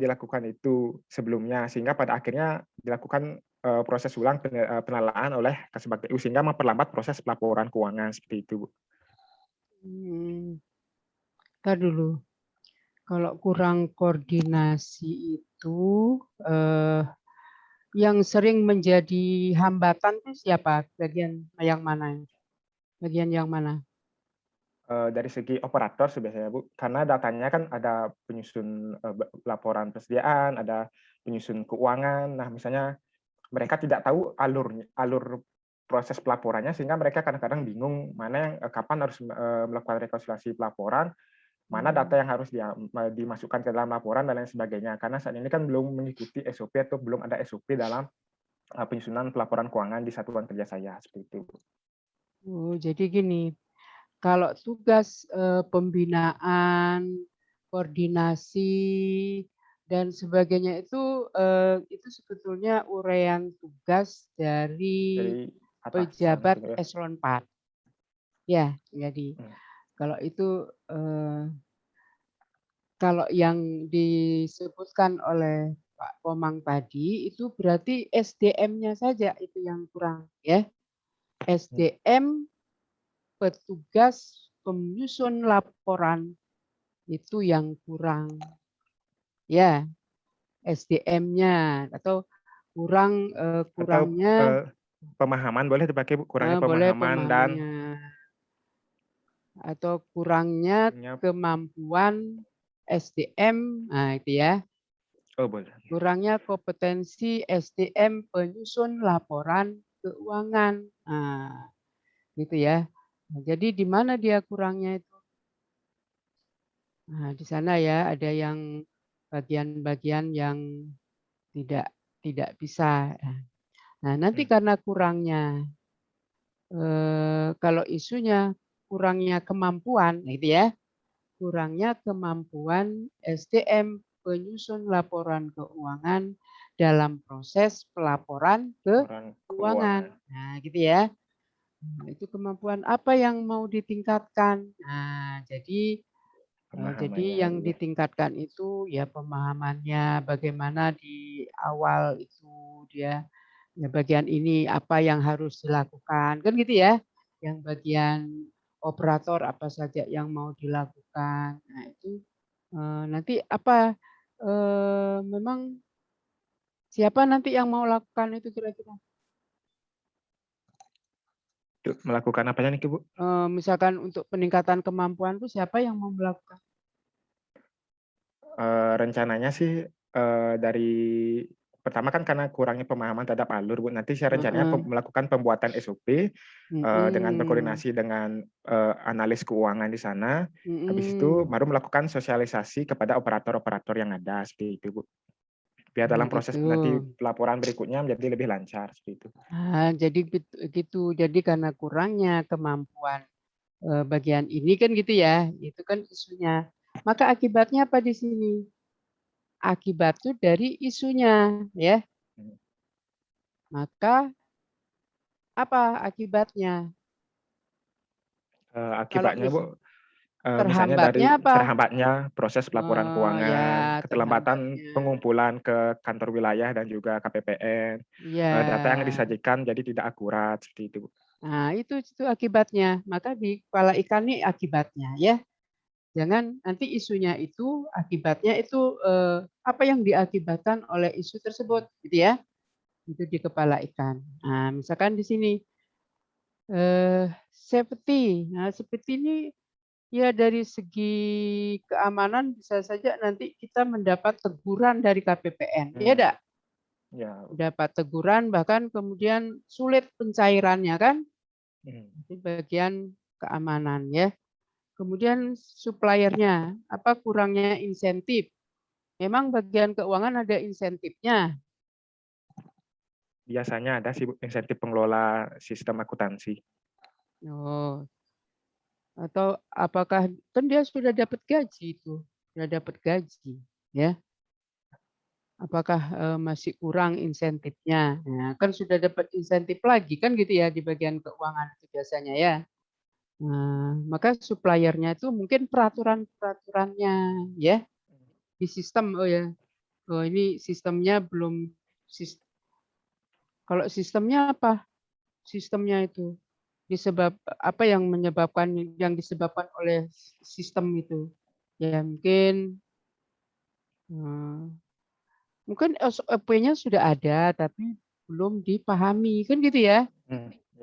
dilakukan itu sebelumnya, sehingga pada akhirnya dilakukan proses ulang penelaahan oleh Kasubag TU, sehingga memperlambat proses pelaporan keuangan seperti itu, Bu. Ntar dulu. Kalau kurang koordinasi itu yang sering menjadi hambatan itu siapa? Bagian yang mana? Bagian yang mana? Dari segi operator biasanya Bu, karena datanya kan ada penyusun laporan persediaan, ada penyusun keuangan. Nah, misalnya mereka tidak tahu alur proses pelaporannya sehingga mereka kadang-kadang bingung mana yang kapan harus melakukan rekonsiliasi pelaporan, mana data yang harus dimasukkan ke dalam laporan dan lain sebagainya. Karena saat ini kan belum mengikuti SOP atau belum ada SOP dalam penyusunan pelaporan keuangan di satuan kerja saya seperti itu. Oh, jadi gini, kalau tugas pembinaan, koordinasi dan sebagainya itu sebetulnya uraian tugas dari Dari atasan pejabat gitu ya. eselon 4. Ya, jadi kalau itu kalau yang disebutkan oleh Pak Komang tadi itu berarti SDM-nya saja itu yang kurang ya. SDM petugas penyusun laporan itu yang kurang. Ya, SDM-nya atau kurangnya pemahaman boleh dipakai Bu, kurangnya boleh pemahaman dan atau kurangnya kemampuan SDM, nah itu ya. Oh, boleh. Kurangnya kompetensi SDM penyusun laporan keuangan. Nah, gitu ya. Nah, jadi di mana dia kurangnya itu? Nah, di sana ya ada yang bagian-bagian yang tidak bisa. Nah, nanti karena kurangnya kalau isunya kurangnya kemampuan, gitu ya. Kurangnya kemampuan SDM penyusun laporan keuangan dalam proses pelaporan keuangan. Nah, gitu ya. Nah, itu kemampuan apa yang mau ditingkatkan? Nah, jadi yang ditingkatkan itu ya pemahamannya bagaimana di awal itu dia ya bagian ini apa yang harus dilakukan kan gitu ya. Yang bagian operator apa saja yang mau dilakukan. Nah, itu nanti apa memang siapa nanti yang mau lakukan itu kira-kira? Melakukan apanya nih Bu? Misalkan untuk peningkatan kemampuan itu siapa yang mau melakukan? Rencananya sih dari pertama kan karena kurangnya pemahaman terhadap alur Bu, nanti saya rencananya melakukan pembuatan SOP dengan berkoordinasi dengan analis keuangan di sana. Habis itu baru melakukan sosialisasi kepada operator-operator yang ada seperti itu Bu. Biar dalam proses nanti pelaporan berikutnya menjadi lebih lancar seperti itu. Jadi gitu. Jadi karena kurangnya kemampuan bagian ini kan gitu ya, itu kan isunya. Maka akibatnya apa di sini? Akibat itu dari isunya, ya. Maka apa akibatnya? Akibatnya Bu, misalnya dari terhambatnya apa? terhambatnya proses pelaporan keuangan, keterlambatan pengumpulan ke kantor wilayah dan juga KPPN, data yang disajikan jadi tidak akurat seperti itu Bu. Nah, itu akibatnya. Maka di kepala ikan ini akibatnya ya. Jangan nanti isunya itu akibatnya itu apa yang diakibatkan oleh isu tersebut gitu ya. Itu di kepala ikan. Nah, misalkan di sini safety. Nah, safety ini ya dari segi keamanan bisa saja nanti kita mendapat teguran dari KPPN. Ya enggak? Ya. Dapat teguran bahkan kemudian sulit pencairannya kan? Itu bagian keamanan ya. Kemudian suppliernya, apa kurangnya insentif? Memang bagian keuangan ada insentifnya. Biasanya ada sih insentif pengelola sistem akuntansi. Oh. Atau apakah kan dia sudah dapat gaji itu, sudah dapat gaji, ya? Apakah masih kurang insentifnya? Nah, kan sudah dapat insentif lagi kan gitu ya di bagian keuangan itu biasanya ya. Nah, maka suppliernya itu mungkin peraturan-peraturannya ya di sistem oh ini sistemnya belum kalau sistemnya apa? Sistemnya itu disebab apa yang disebabkan oleh sistem itu? Ya mungkin SOP-nya sudah ada tapi belum dipahami kan gitu ya.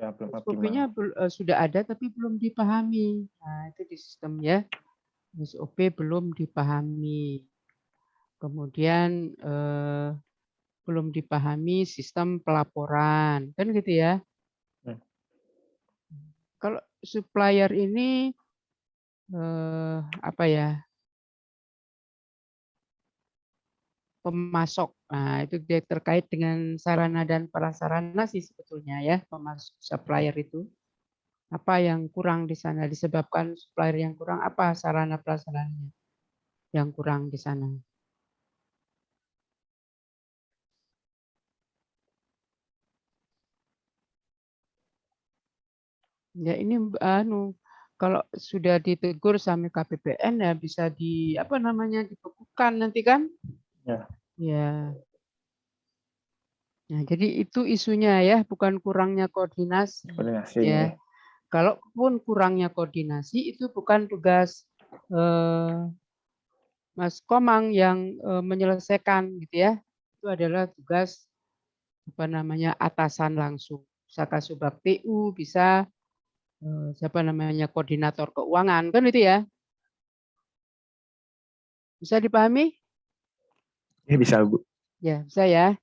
Ya, belum SOP-nya optimal. sudah ada tapi belum dipahami. Nah, itu di sistem ya. SOP belum dipahami. Kemudian belum dipahami sistem pelaporan, kan gitu ya. Kalau supplier ini apa ya? Pemasok. Nah, itu dia terkait dengan sarana dan prasarana sih sebetulnya ya, pemasok supplier itu. Apa yang kurang di sana disebabkan supplier yang kurang, apa sarana prasarananya yang kurang di sana. Ya ini kalau sudah ditegur sama KPPN ya bisa apa namanya dibekukan nanti kan? Ya. Ya. Nah, jadi itu isunya ya, bukan kurangnya koordinasi. Koordinasi. Ya. Kalaupun kurangnya koordinasi itu bukan tugas Mas Komang yang menyelesaikan gitu ya. Itu adalah tugas apa namanya atasan langsung. Bisa Kasubag TU, bisa siapa namanya koordinator keuangan kan itu ya. Bisa dipahami? Ini bisa, Bu. Ya, bisa ya.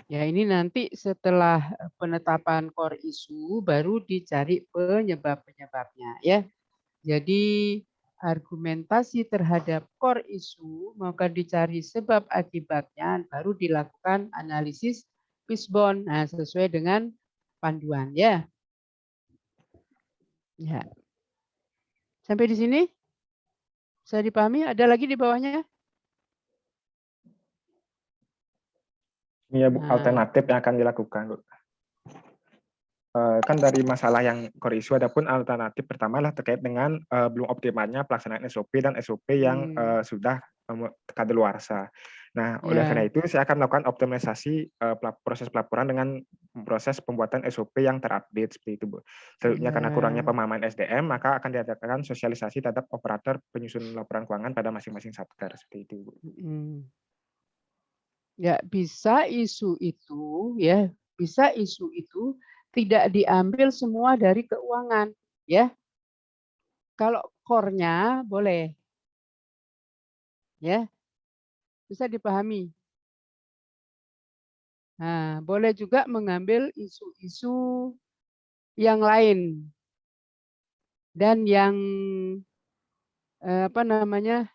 Ya ini nanti setelah penetapan core issue baru dicari penyebab-penyebabnya ya. Jadi argumentasi terhadap core issue maka dicari sebab akibatnya baru dilakukan analisis fishbone. Nah, sesuai dengan panduan ya. Ya. Sampai di sini bisa dipahami? Ada lagi di bawahnya? Ini ya, Bu, Nah, alternatif yang akan dilakukan, Bu. Kan dari masalah yang core issue ada pun alternatif pertama lah terkait dengan belum optimalnya pelaksanaan SOP dan SOP yang sudah kadaluarsa. Nah, oleh karena itu saya akan melakukan optimalisasi proses pelaporan dengan proses pembuatan SOP yang terupdate seperti itu, Bu. Selanjutnya karena kurangnya pemahaman SDM, maka akan diadakan sosialisasi terhadap operator penyusun laporan keuangan pada masing-masing satker seperti itu, Bu. Ya, bisa isu itu ya, bisa isu itu tidak diambil semua dari keuangan, ya. Kalau core-nya boleh, ya, bisa dipahami. Nah, boleh juga mengambil isu-isu yang lain dan yang apa namanya,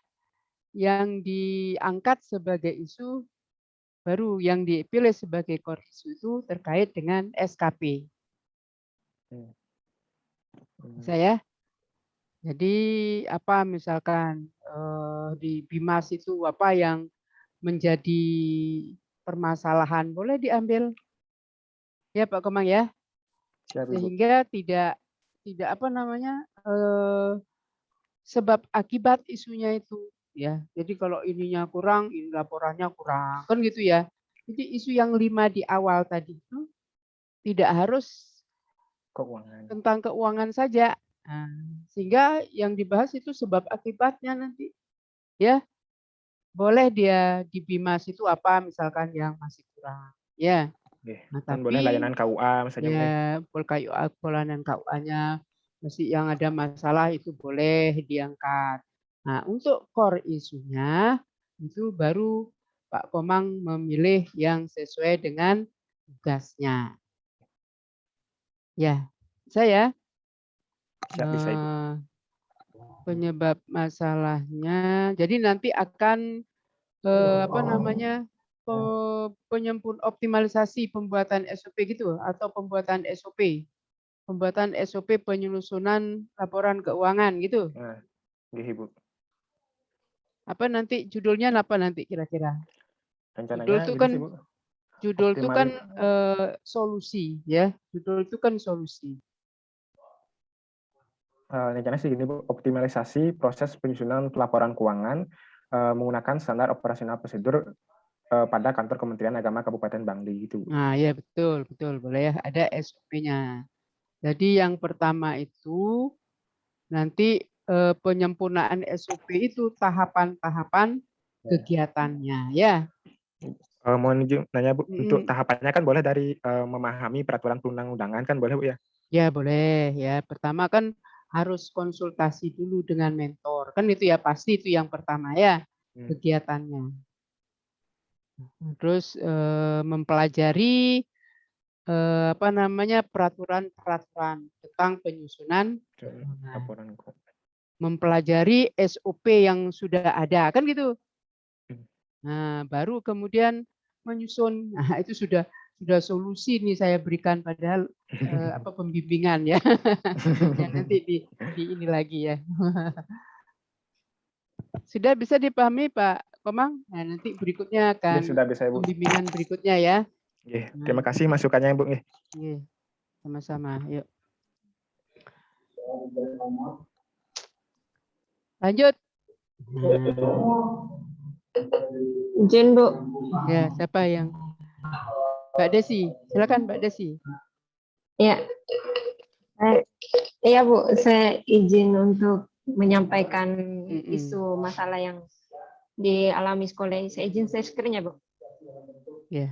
yang diangkat sebagai isu baru yang dipilih sebagai core isu itu terkait dengan SKP. Saya jadi apa misalkan di Bimas itu apa yang menjadi permasalahan boleh diambil ya Pak Komang ya, sehingga tidak apa namanya sebab akibat isunya itu ya. Jadi kalau ininya kurang, ini laporannya kurang kan gitu ya. Jadi isu yang 5 di awal tadi itu tidak harus tentang keuangan saja. Nah, sehingga yang dibahas itu sebab akibatnya nanti. Ya, boleh dia di Bimas itu apa misalkan yang masih kurang. Ya. Nah, Dan boleh layanan tapi KUA misalnya. ya, pelayanan KUA-nya masih yang ada masalah itu boleh diangkat. Nah, untuk core isunya itu baru Pak Komang memilih yang sesuai dengan tugasnya. Ya, saya bisa, Ibu. Penyebab masalahnya. Jadi nanti akan apa namanya optimalisasi pembuatan SOP gitu atau pembuatan SOP. Pembuatan SOP penyusunan laporan keuangan gitu. Nah, Ibu. Apa nanti judulnya apa nanti kira-kira? Rencananya Judul itu kan solusi ya. Judul itu kan solusi. Rencananya sih gini, Bu, optimalisasi proses penyusunan pelaporan keuangan menggunakan standar operasional prosedur pada kantor Kementerian Agama Kabupaten Bangli gitu. Nah, ya betul, boleh ya ada SOP-nya. Jadi yang pertama itu nanti penyempurnaan SOP itu tahapan-tahapan kegiatannya ya. Mohon izin nanya Bu, untuk Mm-mm. tahapannya kan boleh dari memahami peraturan perundang-undangan kan boleh Bu ya? Ya boleh ya. Pertama kan harus konsultasi dulu dengan mentor. Kan itu ya pasti itu yang pertama ya Hmm. kegiatannya. Terus mempelajari apa namanya peraturan-peraturan tentang penyusunan permohonan. Laporan kok. Mempelajari SOP yang sudah ada kan gitu. Hmm. Nah, baru kemudian menyusun. Nah, itu sudah solusi nih saya berikan padahal apa pembimbingan ya. Ya nanti di ini lagi ya. Sudah bisa dipahami Pak Komang? Nah, nanti berikutnya Ya, akan sudah bisa Bu. pembimbingan berikutnya ya. Nggih, Nah, terima kasih masukannya Bu. Nggih. Oke, sama-sama. Yuk. Lanjut. Izin Bu. Ya, siapa yang? Mbak Desi. Silakan Mbak Desi. Ya. Iya Bu, saya izin untuk menyampaikan isu masalah yang dialami sekolah. Saya izin share screen ya Bu. Ya.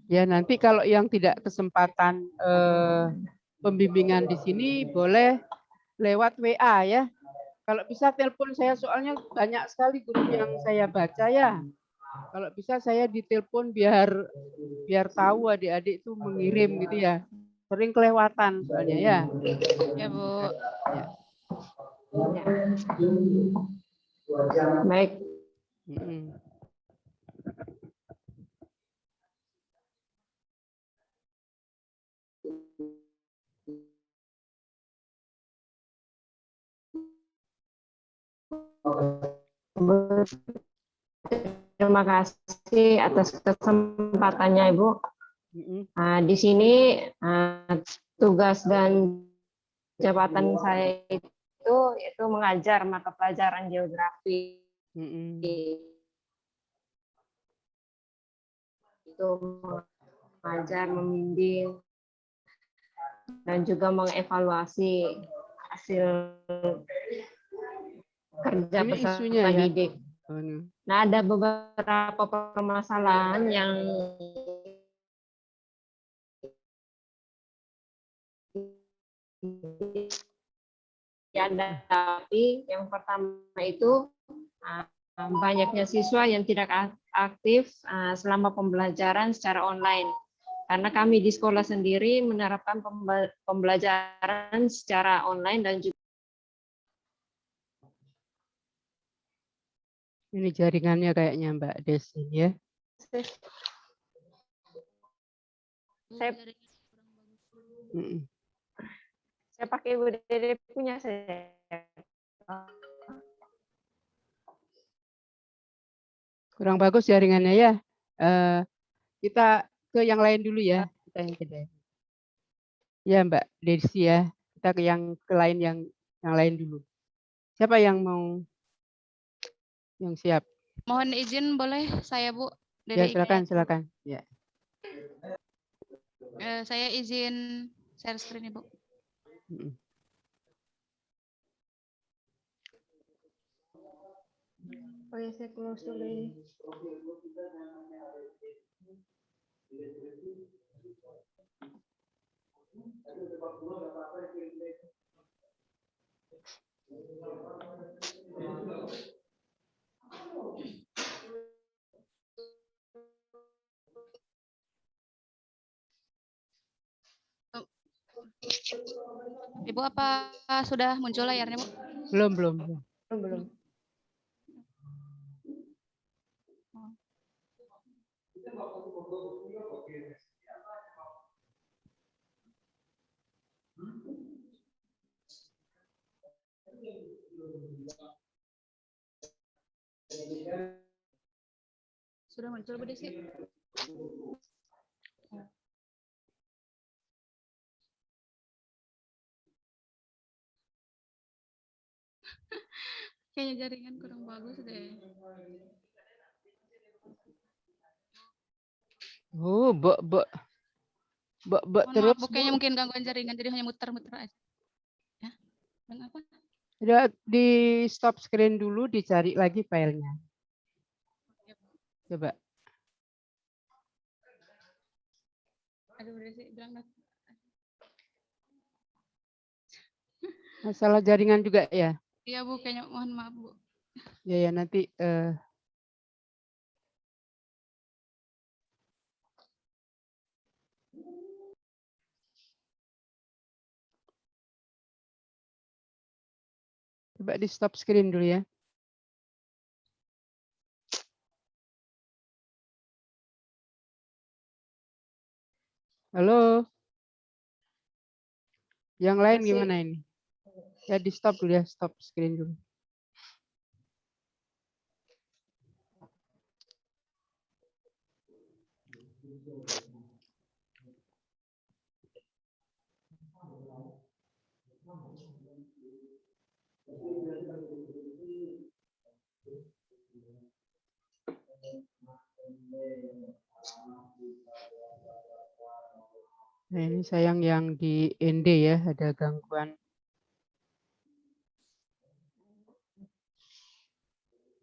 Ya, nanti kalau yang tidak kesempatan pembimbingan di sini boleh lewat WA ya. Kalau bisa telepon saya soalnya banyak sekali grup yang saya baca ya. Kalau bisa saya ditelepon biar tahu adik-adik itu mengirim gitu ya. Sering kelewatan soalnya ya. Ya Bu. Ya. Baik. Terima kasih atas kesempatannya Ibu. Di sini tugas dan jabatan saya itu yaitu mengajar mata pelajaran geografi. Itu mengajar, membimbing, dan juga mengevaluasi hasil kerja Ini peserta isunya ya. didik. Nah, ada beberapa permasalahan yang dihadapi. Yang pertama itu banyaknya siswa yang tidak aktif selama pembelajaran secara online. Karena kami di sekolah sendiri menerapkan pembelajaran secara online dan juga ini jaringannya kayaknya Mbak Desi ya. Saya pakai Bu Dede punya saya. Kurang bagus jaringannya ya. Kita ke yang lain dulu ya. Kita yang kedua. Ya Mbak Desi ya. Kita ke yang lain yang lain dulu. Siapa yang mau yang siap? Mohon izin boleh saya Bu. Ya Dede silakan. Ya. Saya izin share screen Ibu. Oh ya, saya close dulu ini. Ibu apa sudah muncul layarnya Bu? Belum. Sudah muncul Bu Desi? Kayaknya jaringan kurang bagus deh. Oh, terus. Bu, kayaknya mungkin gangguan jaringan jadi hanya muter-muter aja. Ya. Dan apa? Udah di stop screen dulu, dicari lagi filenya. Coba. Aduh, udah sih bilang dah. Masalah jaringan juga ya. Iya Bu, kayaknya mohon maaf Bu. Ya nanti coba di stop screen dulu ya. Halo. Yang lain Masih. gimana ini? Ya di stop dulu ya, stop screen dulu. Nah ini sayang yang di ND ya, ada gangguan.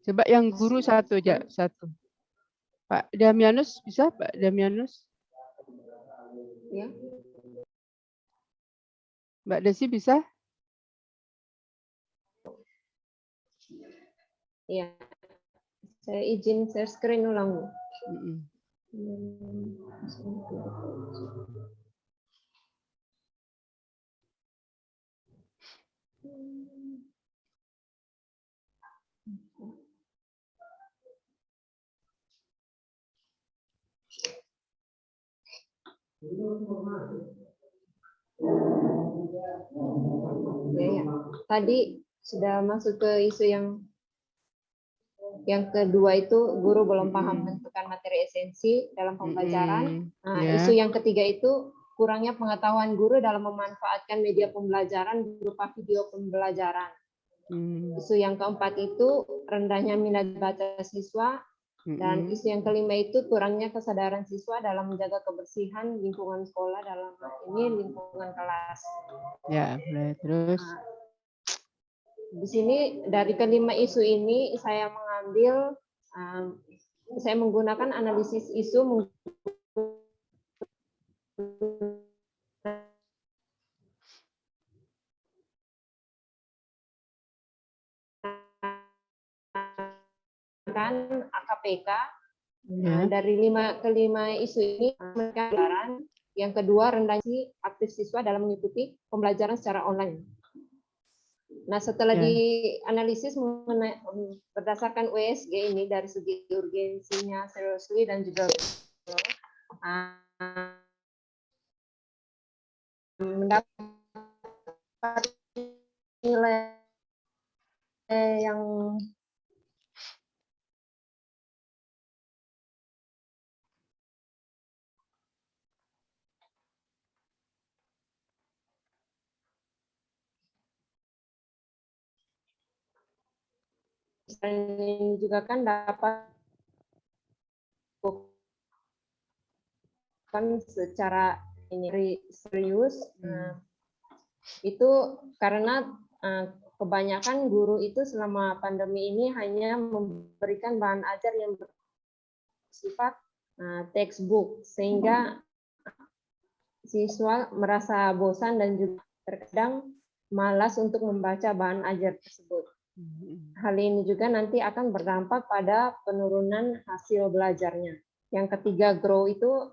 Coba yang guru satu aja, satu. Pak Damianus bisa, Pak Damianus? Ya. Mbak Desi bisa? Iya. Saya izin share screen ulang, Bu. Ya. Tadi sudah masuk ke isu yang kedua itu guru belum paham menentukan materi esensi dalam pembelajaran. Nah, isu yang ketiga itu kurangnya pengetahuan guru dalam memanfaatkan media pembelajaran berupa video pembelajaran. Isu yang keempat itu rendahnya minat baca siswa. Dan isu yang kelima itu kurangnya kesadaran siswa dalam menjaga kebersihan lingkungan sekolah, dalam hal ini lingkungan kelas. Ya, terus. Nah, di sini dari kelima isu ini saya mengambil, saya menggunakan analisis isu menggunakan AKPK. Dari kelima isu ini, yang kedua rendahnya aktif siswa dalam mengikuti pembelajaran secara online. Nah, setelah dianalisis berdasarkan USG ini dari segi urgensinya, seriously, dan juga mendapat nilai yang ini juga kan dapat bukan secara ini serius. Itu karena kebanyakan guru itu selama pandemi ini hanya memberikan bahan ajar yang bersifat textbook, sehingga siswa merasa bosan dan juga terkadang malas untuk membaca bahan ajar tersebut. Hal ini juga nanti akan berdampak pada penurunan hasil belajarnya. Yang ketiga, grow itu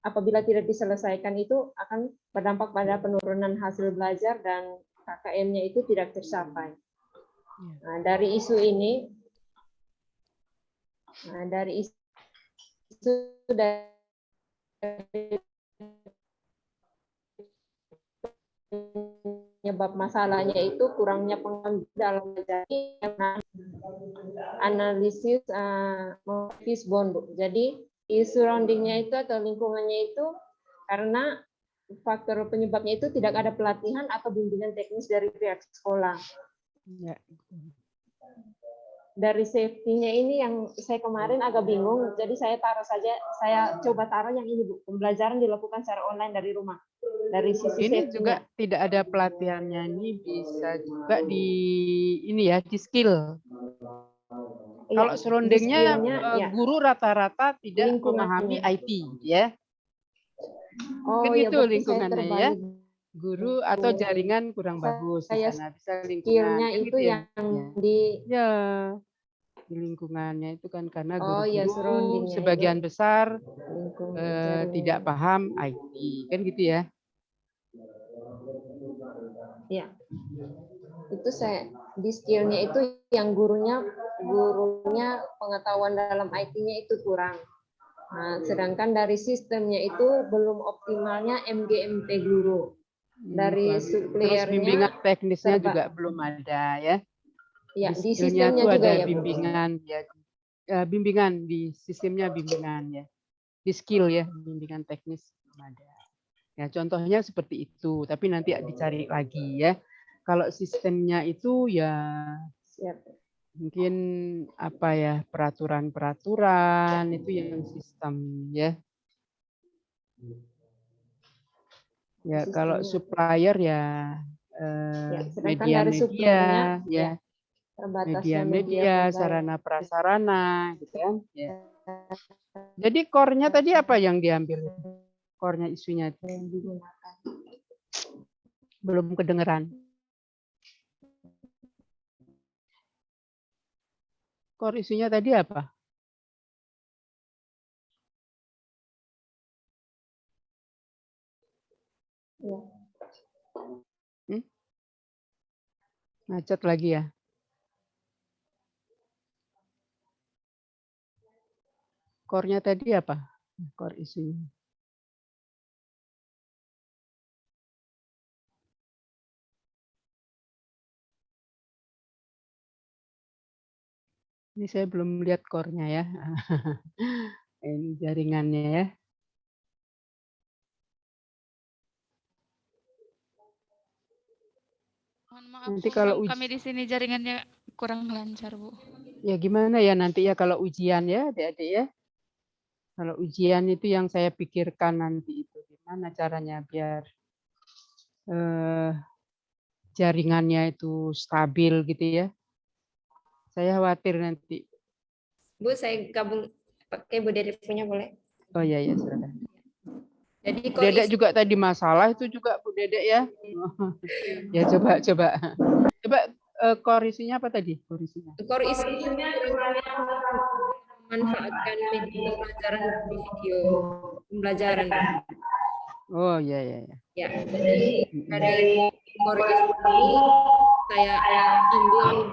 apabila tidak diselesaikan itu akan berdampak pada penurunan hasil belajar dan KKM-nya itu tidak tercapai. Nah, dari isu ini, penyebab masalahnya itu kurangnya pengetahuan dalam menjadi analisis Fishbone, Bu. Jadi surrounding-nya itu atau lingkungannya itu karena faktor penyebabnya itu tidak ada pelatihan atau bimbingan teknis dari pihak sekolah. Dari safety-nya ini yang saya kemarin agak bingung, jadi saya coba taruh yang ini, Bu. Pembelajaran dilakukan secara online dari rumah. Dari sisi ini juga tidak ada pelatihannya, ini bisa juga di skill. Kalau surroundingnya guru rata-rata tidak memahami IT, ya. Oh Kan ya, itu berarti saya lingkungannya ya. terbalik. Guru atau jaringan kurang bagus di Saya sana, bisa lingkungan skillnya kan itu gitu ya. yang Ya. di Ya, di lingkungannya itu kan karena oh ya guru-guru surroundingnya itu sebagian besar lingkungan tidak jaringan. paham IT kan gitu ya. Ya, itu saya di skillnya itu yang gurunya pengetahuan dalam IT-nya itu kurang. Nah, sedangkan dari sistemnya itu belum optimalnya MGMP guru. Dari Terus suppliernya bimbingan teknisnya serba- juga belum ada ya. ya Di di skillnya sistemnya tuh juga ada ya, Bu. bimbingan ya. Bimbingan di sistemnya bimbingan ya. Di skill ya, bimbingan teknis belum ada. Ya, contohnya seperti itu, tapi nanti dicari lagi ya. Kalau sistemnya itu ya Siap. mungkin apa ya, peraturan-peraturan itu yang sistem ya. Ya kalau Sistemnya. supplier ya Sedangkan dari media-media suppliernya ya, terbatasnya media media-media, pembelajaran. sarana prasarana gitu kan. Ya. Jadi core-nya tadi apa yang diambil? Core-nya isunya yang digunakan. belum kedengeran. Core isunya tadi apa? Ya. Macet lagi ya. Core-nya tadi apa? Core isunya. Ini saya belum lihat core-nya ya. Ini jaringannya ya. Mohon maaf Nanti Bu, kalau kami di sini jaringannya kurang lancar Bu. ya gimana ya nanti ya kalau ujian ya adik-adik ya. Kalau ujian itu yang saya pikirkan nanti itu gimana caranya biar jaringannya itu stabil gitu ya. Saya khawatir nanti. Bu, saya gabung pakai Bu Dede punya boleh? Oh iya ya silakan. Jadi Bu Dedek juga tadi masalah itu juga Bu Dedek ya. Ya coba. Coba core isunya apa tadi? Core isunya. core isunya memanfaatkan media pembelajaran di video pembelajaran. Oh iya. Ya, jadi dari core isu ini saya ambil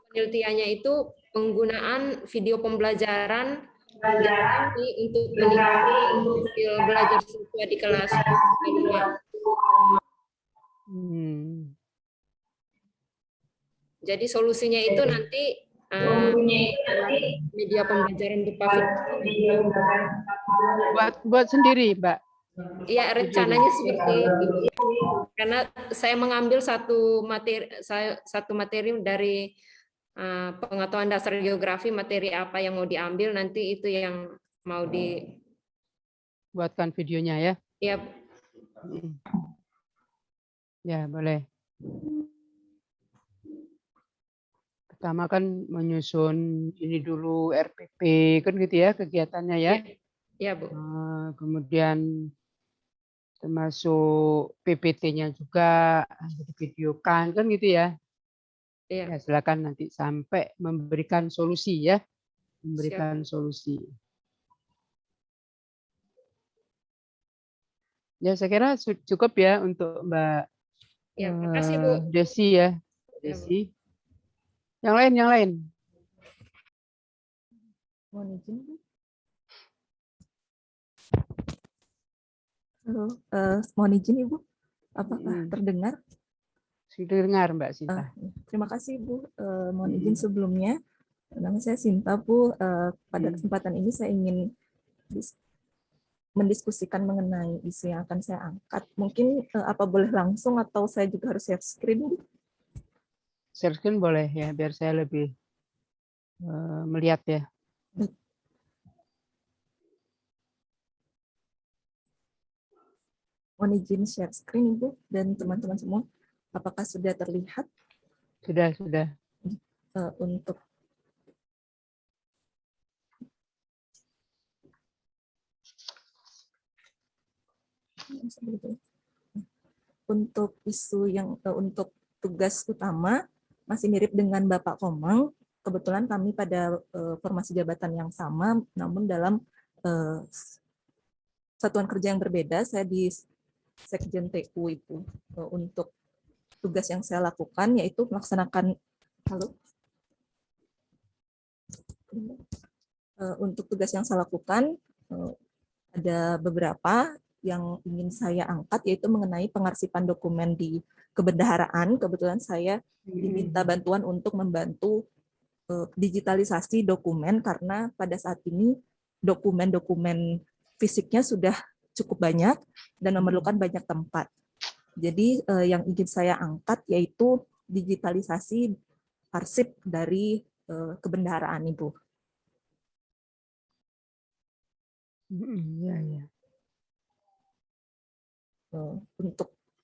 penelitiannya itu penggunaan video pembelajaran untuk meningkatkan skill belajar siswa di kelas 5. Jadi solusinya itu nanti media pembelajaran berupa video. Buat sendiri, Mbak. Ya, rencananya seperti itu. Karena saya mengambil satu materi dari pengetahuan dasar geografi, materi apa yang mau diambil nanti itu yang mau buatkan videonya ya. Iya. Ya, boleh. Pertama kan menyusun ini dulu RPP kan gitu ya kegiatannya ya. Iya, Bu. Kemudian termasuk PPT-nya juga videokan kan gitu ya. Iya. Ya, silakan nanti sampai memberikan solusi ya. Memberikan solusi. Ya, saya kira cukup ya untuk Mbak Ya, makasih Bu. Desi ya. Desi. Yang lain. Mohon izin, Bu. Halo, mohon izin Ibu. Apakah terdengar? Sudah dengar Mbak Sinta. Terima kasih Bu. Mohon izin sebelumnya. Nama saya Sinta Bu. Pada kesempatan ini saya ingin mendiskusikan mengenai isu yang akan saya angkat. Mungkin apa boleh langsung atau saya juga harus share screen Bu? Share screen boleh ya, biar saya lebih melihat ya. Mohon izin share screen Ibu dan teman-teman semua. Apakah sudah terlihat? Sudah. Untuk sebetulnya. Untuk isu yang untuk tugas utama masih mirip dengan Bapak Komang. Kebetulan kami pada formasi jabatan yang sama, namun dalam satuan kerja yang berbeda. Saya di Sekjen TU itu. Untuk tugas yang saya lakukan yaitu melaksanakan untuk tugas yang saya lakukan ada beberapa yang ingin saya angkat, yaitu mengenai pengarsipan dokumen di kebendaharaan. Kebetulan saya diminta bantuan untuk membantu digitalisasi dokumen, karena pada saat ini dokumen-dokumen fisiknya sudah cukup banyak dan memerlukan banyak tempat. Jadi yang ingin saya angkat yaitu digitalisasi arsip dari kebendaharaan, Ibu. Iya.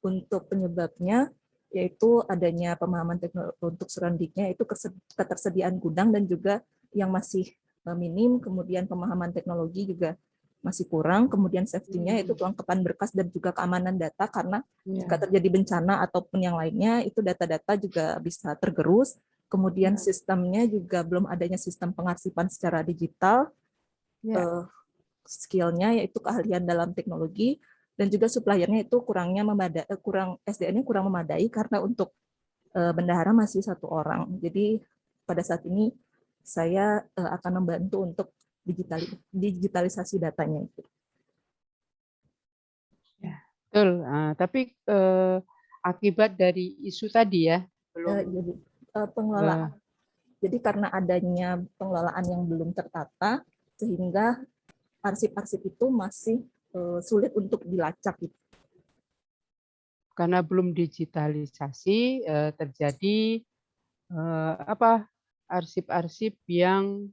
Untuk penyebabnya yaitu adanya pemahaman teknologi untuk serandiknya, itu ketersediaan gudang dan juga yang masih minim, kemudian pemahaman teknologi juga masih kurang, kemudian safety-nya itu kelengkapan berkas dan juga keamanan data, karena jika terjadi bencana ataupun yang lainnya itu data-data juga bisa tergerus. Kemudian sistemnya juga belum adanya sistem pengarsipan secara digital. Skill-nya yaitu keahlian dalam teknologi, dan juga suppliernya itu SDM-nya kurang memadai, karena untuk bendahara masih 1 orang. Jadi pada saat ini saya akan membantu untuk digitalisasi datanya itu. Ya, betul. Tapi akibat dari isu tadi ya, belum pengelolaan. Jadi karena adanya pengelolaan yang belum tertata, sehingga arsip-arsip itu masih sulit untuk dilacak. Karena belum digitalisasi, terjadi arsip-arsip yang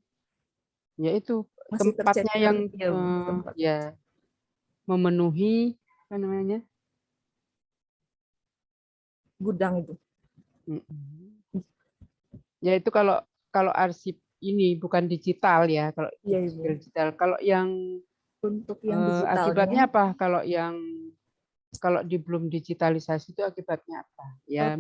yaitu masih tempatnya yang tempat. memenuhi apa namanya, gudang itu. Yaitu kalau arsip ini bukan digital ya, kalau digital. Kalau yang untuk yang digitalnya, akibatnya apa? Kalau belum digitalisasi itu akibatnya apa? Ya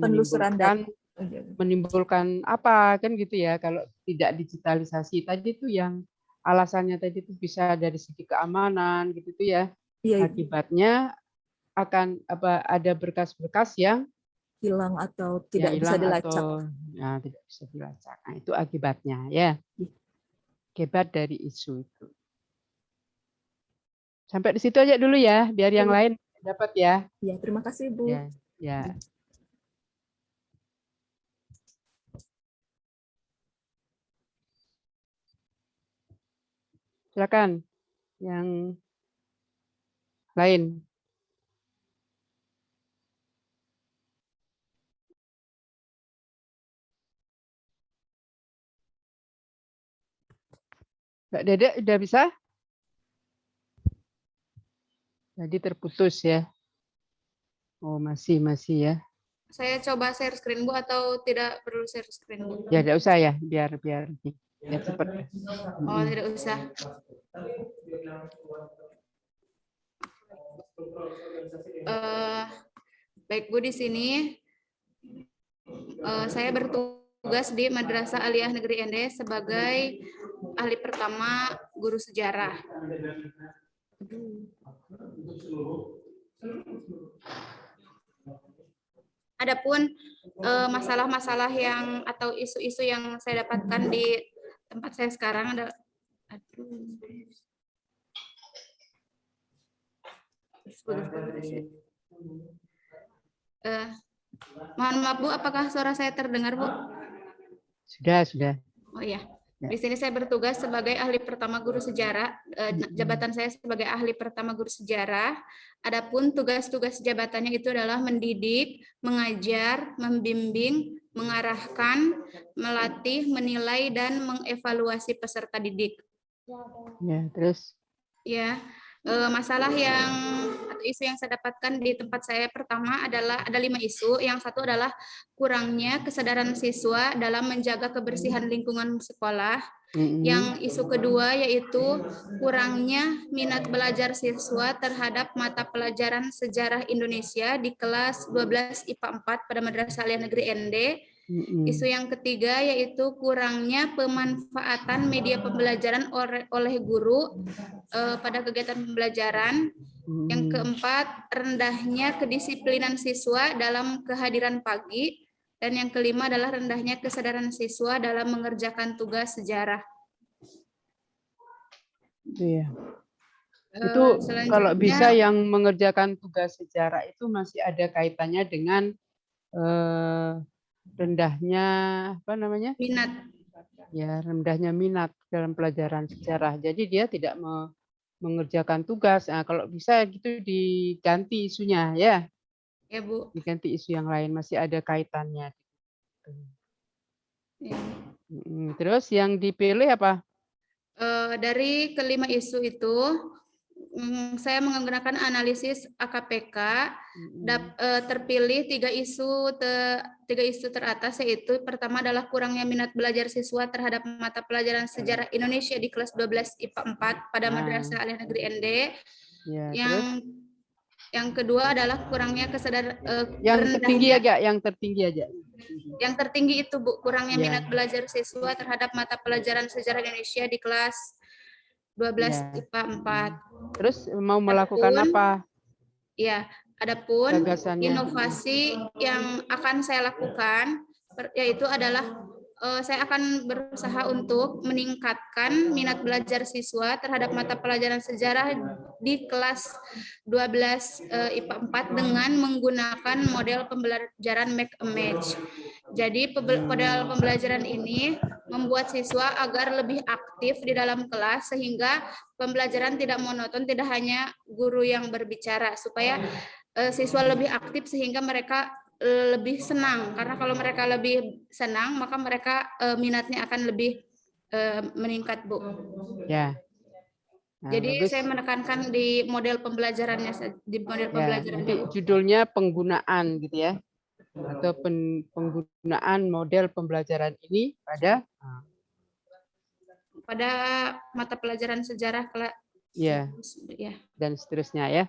menimbulkan apa kan gitu ya, kalau tidak digitalisasi tadi itu yang alasannya tadi itu bisa dari segi keamanan gitu tuh ya. Akibatnya akan ada berkas-berkas yang hilang atau tidak bisa dilacak. Tidak bisa dilacak. Nah, itu akibatnya ya. Akibat dari isu itu. Sampai di situ aja dulu ya, biar yang lain dapat ya. Ya, terima kasih, Bu. Ya. Silakan yang lain. Mbak Dedek udah bisa? Jadi terputus ya. Oh, masih ya. Saya coba share screen, Bu, atau tidak perlu share screen, Bu? Ya, tidak usah ya, biar cepat. Oh, tidak usah. Baik, Bu, di sini saya bertugas di Madrasah Aliyah Negeri Ende sebagai ahli pertama guru sejarah. Adapun masalah-masalah yang atau isu-isu yang saya dapatkan di tempat saya sekarang adalah mohon maaf, Bu, apakah suara saya terdengar, Bu? Sudah. Oh iya. Di sini saya bertugas sebagai ahli pertama guru sejarah. Jabatan saya sebagai ahli pertama guru sejarah. Adapun tugas-tugas jabatannya itu adalah mendidik, mengajar, membimbing, mengarahkan, melatih, menilai, dan mengevaluasi peserta didik. Ya, terus? Ya, masalah atau isu yang saya dapatkan di tempat saya pertama adalah ada 5 isu. Yang satu adalah kurangnya kesadaran siswa dalam menjaga kebersihan lingkungan sekolah. Yang isu kedua yaitu kurangnya minat belajar siswa terhadap mata pelajaran sejarah Indonesia di kelas 12 IPA 4 pada Madrasah Aliyah Negeri ND. Isu yang ketiga yaitu kurangnya pemanfaatan media pembelajaran oleh guru pada kegiatan pembelajaran. Yang keempat, rendahnya kedisiplinan siswa dalam kehadiran pagi. Dan yang kelima adalah rendahnya kesadaran siswa dalam mengerjakan tugas sejarah. Iya. Itu kalau bisa yang mengerjakan tugas sejarah itu masih ada kaitannya dengan rendahnya apa namanya? Minat. Ya, rendahnya minat dalam pelajaran sejarah. Jadi dia tidak mengerjakan tugas. Nah, kalau bisa gitu diganti isunya ya. Ya, Bu. Diganti isu yang lain, masih ada kaitannya. Ya. Terus yang dipilih apa? Dari kelima isu itu, saya menggunakan analisis AKPK. Terpilih tiga isu teratas, yaitu pertama adalah kurangnya minat belajar siswa terhadap mata pelajaran sejarah Indonesia di kelas 12 IPA 4 pada Madrasah Aliyah Negeri ND. Ya, yang kedua adalah kurangnya kesadaran yang tertinggi aja, yang tertinggi aja. Yang tertinggi itu, Bu, kurangnya minat belajar siswa terhadap mata pelajaran sejarah Indonesia di kelas 12 IPA 4. Terus mau melakukan apa? Ya, adapun gagasannya. Inovasi yang akan saya lakukan yaitu adalah saya akan berusaha untuk meningkatkan minat belajar siswa terhadap mata pelajaran sejarah di kelas 12 IPA 4 dengan menggunakan model pembelajaran make a match. Jadi model pembelajaran ini membuat siswa agar lebih aktif di dalam kelas sehingga pembelajaran tidak monoton, tidak hanya guru yang berbicara, supaya siswa lebih aktif sehingga mereka lebih senang, karena kalau mereka lebih senang maka mereka minatnya akan lebih meningkat, Bu. Ya. Nah, jadi bagus. saya menekankan di model pembelajarannya, di model pembelajaran. Nanti judulnya penggunaan gitu ya, atau penggunaan model pembelajaran ini pada mata pelajaran sejarah ya, dan seterusnya ya.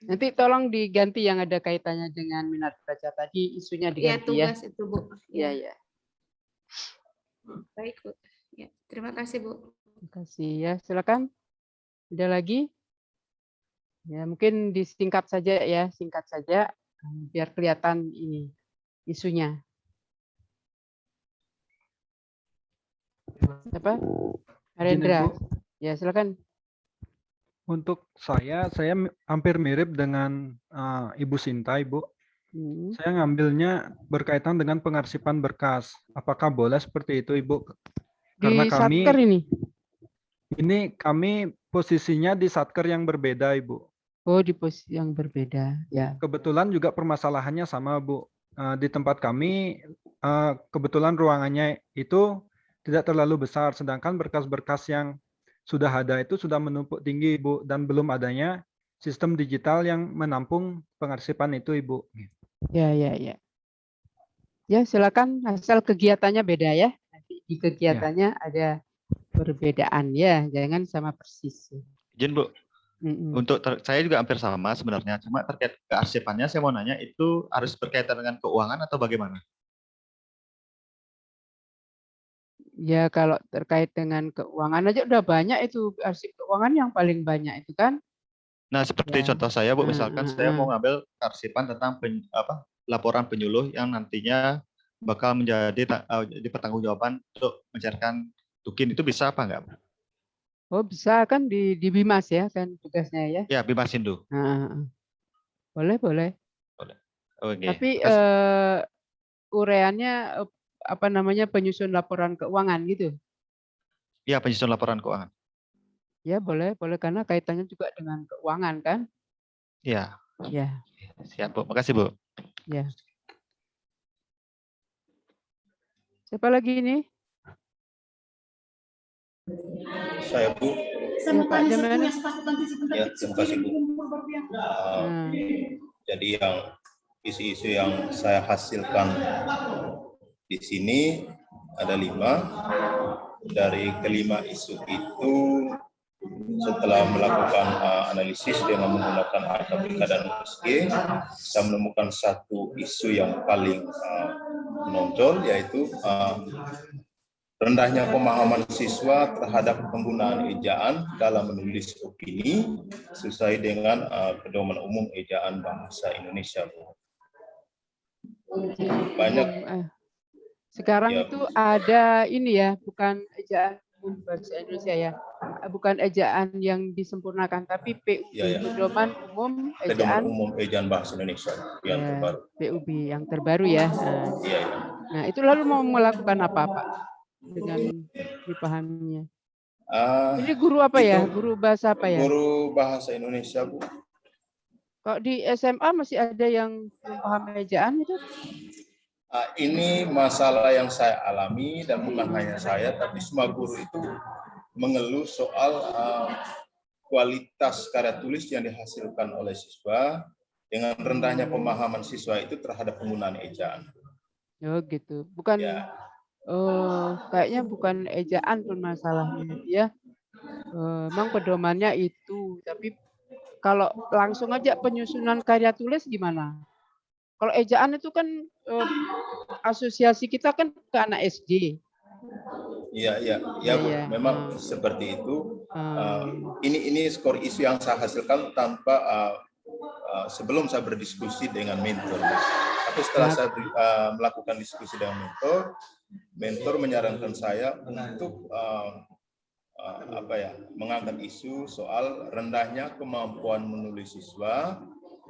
Nanti tolong diganti yang ada kaitannya dengan minat baca tadi, isunya diganti ya. Tugas itu, Bu. Ya, ya. Baik, Bu. Ya, terima kasih, Bu. Terima kasih ya. Silakan. Ada lagi? Ya, mungkin disingkat saja ya, singkat saja biar kelihatan ini isunya. Siapa? Arendra. Ya, silakan. Untuk saya hampir mirip dengan Ibu Sinta, Ibu. Saya ngambilnya berkaitan dengan pengarsipan berkas. Apakah boleh seperti itu, Ibu? Karena di Satker ini kami posisinya di Satker yang berbeda, Ibu. Oh, di posisi yang berbeda, ya. Kebetulan juga permasalahannya sama, Bu. Di tempat kami kebetulan ruangannya itu tidak terlalu besar, sedangkan berkas-berkas yang sudah ada itu sudah menumpuk tinggi, Ibu, dan belum adanya sistem digital yang menampung pengarsipan itu, Ibu. Ya. Ya, silakan, asal kegiatannya beda ya. Nanti di kegiatannya ada perbedaan ya, jangan sama persis. Izin, Bu. Untuk saya juga hampir sama sebenarnya, cuma terkait kearsipannya saya mau nanya, itu harus berkaitan dengan keuangan atau bagaimana? Ya, kalau terkait dengan keuangan aja udah banyak itu, arsip keuangan yang paling banyak itu kan. Nah, seperti contoh saya, Bu, misalkan saya mau ngambil arsipan tentang laporan penyuluh yang nantinya bakal menjadi pertanggungjawaban untuk mencairkan tukin, itu bisa apa enggak, Bu? Oh, bisa kan di Bimas ya kan tugasnya ya. Ya, Bimas Hindu. Boleh. Okay. Tapi ureannya apa namanya, penyusun laporan keuangan gitu? Iya, penyusun laporan keuangan. Ya, boleh karena kaitannya juga dengan keuangan kan? Iya. Ya. Siap, Bu. Makasih, Bu. Ya. Siapa lagi ini? Saya, Bu. Ya, Pak Jamani. Ya, terima kasih, Bu. Jadi isu-isu yang saya hasilkan di sini ada 5. Dari kelima isu itu, setelah melakukan analisis dengan menggunakan AKBK dan USG, saya menemukan satu isu yang paling menonjol, yaitu rendahnya pemahaman siswa terhadap penggunaan ejaan dalam menulis opini sesuai dengan pedoman umum ejaan bahasa Indonesia. Banyak. Sekarang Ya, itu ada ini ya, bukan ejaan bahasa Indonesia ya, bukan ejaan yang disempurnakan, tapi PUB, ya. pedoman umum Pedoman ejaan. umum ejaan bahasa Indonesia yang terbaru. PUB yang terbaru ya. Iya. Nah, itu lalu mau melakukan apa, Pak? Dengan dipahaminya. Ini guru apa ya? Guru bahasa apa ya? Guru bahasa Indonesia, Bu. Kalau di SMA masih ada yang belum paham ejaan itu? Ini masalah yang saya alami dan bukan hanya saya, tapi semua guru itu mengeluh soal kualitas karya tulis yang dihasilkan oleh siswa dengan rendahnya pemahaman siswa itu terhadap penggunaan ejaan. Oh gitu, bukan. Ya. Kayaknya bukan ejaan pun masalahnya ya. Memang pedomannya itu, tapi kalau langsung aja penyusunan karya tulis gimana? Kalau ejaan itu kan asosiasi kita kan ke anak SD. Iya, Bu. Memang seperti itu. Ini skor isu yang saya hasilkan tanpa sebelum saya berdiskusi dengan mentor. Tapi setelah saya melakukan diskusi dengan mentor menyarankan saya untuk mengangkat isu soal rendahnya kemampuan menulis siswa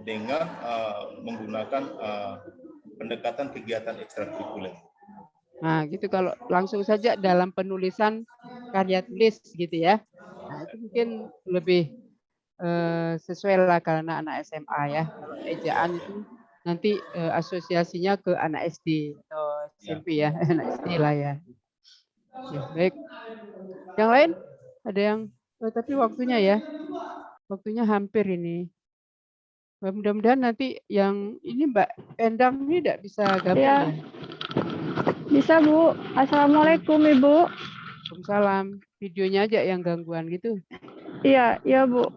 dengan menggunakan pendekatan kegiatan ekstrakurikuler. Nah, gitu kalau langsung saja dalam penulisan karya tulis gitu ya. Nah, itu mungkin lebih sesuai lah karena anak SMA ya. Kalau ejaan itu nanti asosiasinya ke anak SD atau SMP ya, anak SD lah ya. Ya, baik. Yang lain ada yang tapi waktunya ya. Waktunya hampir ini. Mudah-mudahan nanti yang ini Mbak Endang ini tidak bisa gabung ya. Bisa, Bu. Assalamualaikum, Ibu. Waalaikumsalam. Videonya aja yang gangguan gitu. Iya, Bu.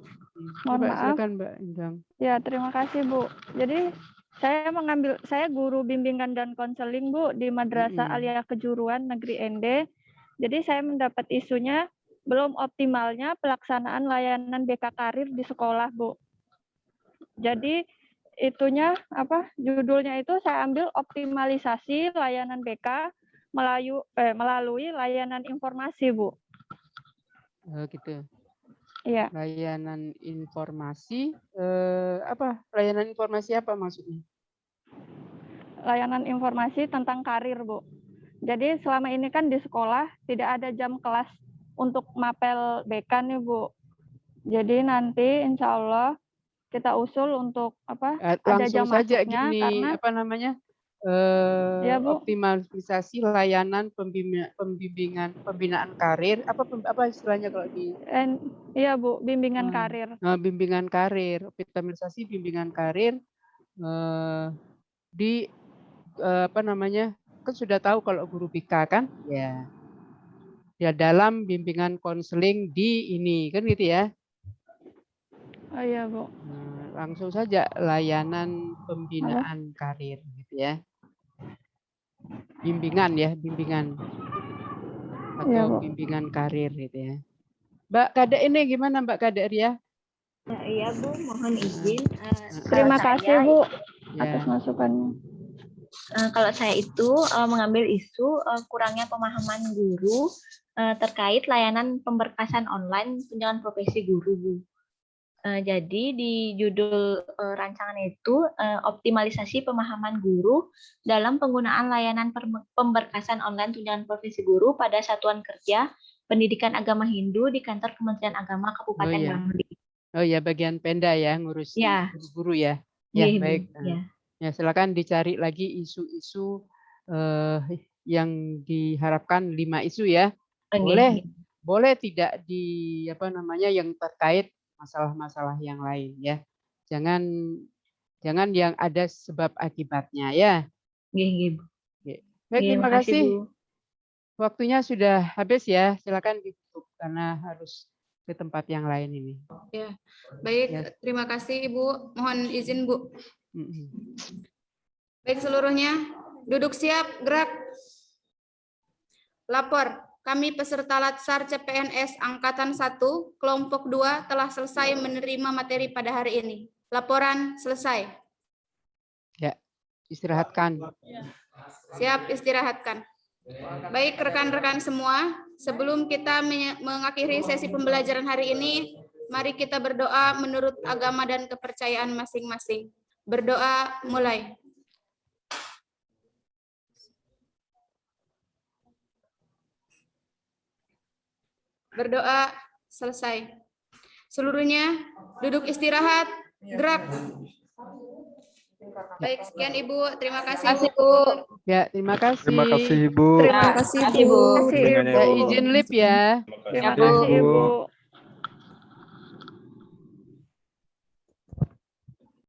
Mohon maaf. Silakan Mbak Endang. Ya, terima kasih, Bu. Jadi saya guru bimbingan dan konseling, Bu, di Madrasah Aliyah Kejuruan Negeri ND. Jadi saya mendapat isunya belum optimalnya pelaksanaan layanan BK Karir di sekolah, Bu. Jadi judulnya itu saya ambil optimalisasi layanan BK melalui layanan informasi, Bu. Oh, gitu. Iya. Layanan informasi Layanan informasi apa maksudnya? Layanan informasi tentang karir, Bu. Jadi selama ini kan di sekolah tidak ada jam kelas untuk mapel BK nih, Bu. Jadi nanti insya Allah kita usul untuk ada jam saja masuknya gini, karena optimalisasi layanan pembinaan karir apa istilahnya kalau di iya Bu, bimbingan karir. Bimbingan karir, optimalisasi bimbingan karir di kan sudah tahu kalau guru BK kan ya dalam bimbingan konseling di ini kan gitu ya. Oh iya, Bu. Langsung saja layanan pembinaan karir gitu ya. Bimbingan atau bimbingan karir gitu ya. Mbak Kadek ini gimana Mbak Kadek Ria? Iya Bu, mohon izin. Terima kasih Bu atas masukannya. Kalau saya itu mengambil isu kurangnya pemahaman guru terkait layanan pemberkasan online tunjangan profesi guru, Bu. Jadi di judul rancangan itu optimalisasi pemahaman guru dalam penggunaan layanan pemberkasan online tunjangan profesi guru pada Satuan Kerja Pendidikan Agama Hindu di kantor Kementerian Agama Kabupaten Bangli. Oh ya, bagian Pemda ya ngurus guru ya. Ya baik. Ya silakan dicari lagi isu-isu yang diharapkan 5 isu ya. Boleh tidak yang terkait masalah-masalah yang lain ya. Jangan yang ada sebab akibatnya ya. Baik, terima kasih. waktunya sudah habis ya. Silakan ditutup karena harus ke tempat yang lain ini. Ya, baik. Ya. Terima kasih Ibu. Mohon izin Bu. Baik seluruhnya, duduk siap, gerak. Lapor. Kami peserta Latsar CPNS Angkatan 1, kelompok 2 telah selesai menerima materi pada hari ini. Laporan selesai. Ya, istirahatkan. Siap, istirahatkan. Baik rekan-rekan semua, sebelum kita mengakhiri sesi pembelajaran hari ini, mari kita berdoa menurut agama dan kepercayaan masing-masing. Berdoa mulai. Berdoa selesai. Seluruhnya duduk istirahat, gerak. Baik, sekian Ibu. Terima kasih Bu. Ya, terima kasih. Terima kasih Ibu. Terima kasih Bu. Ya, izin lip ya. Terima kasih Ibu.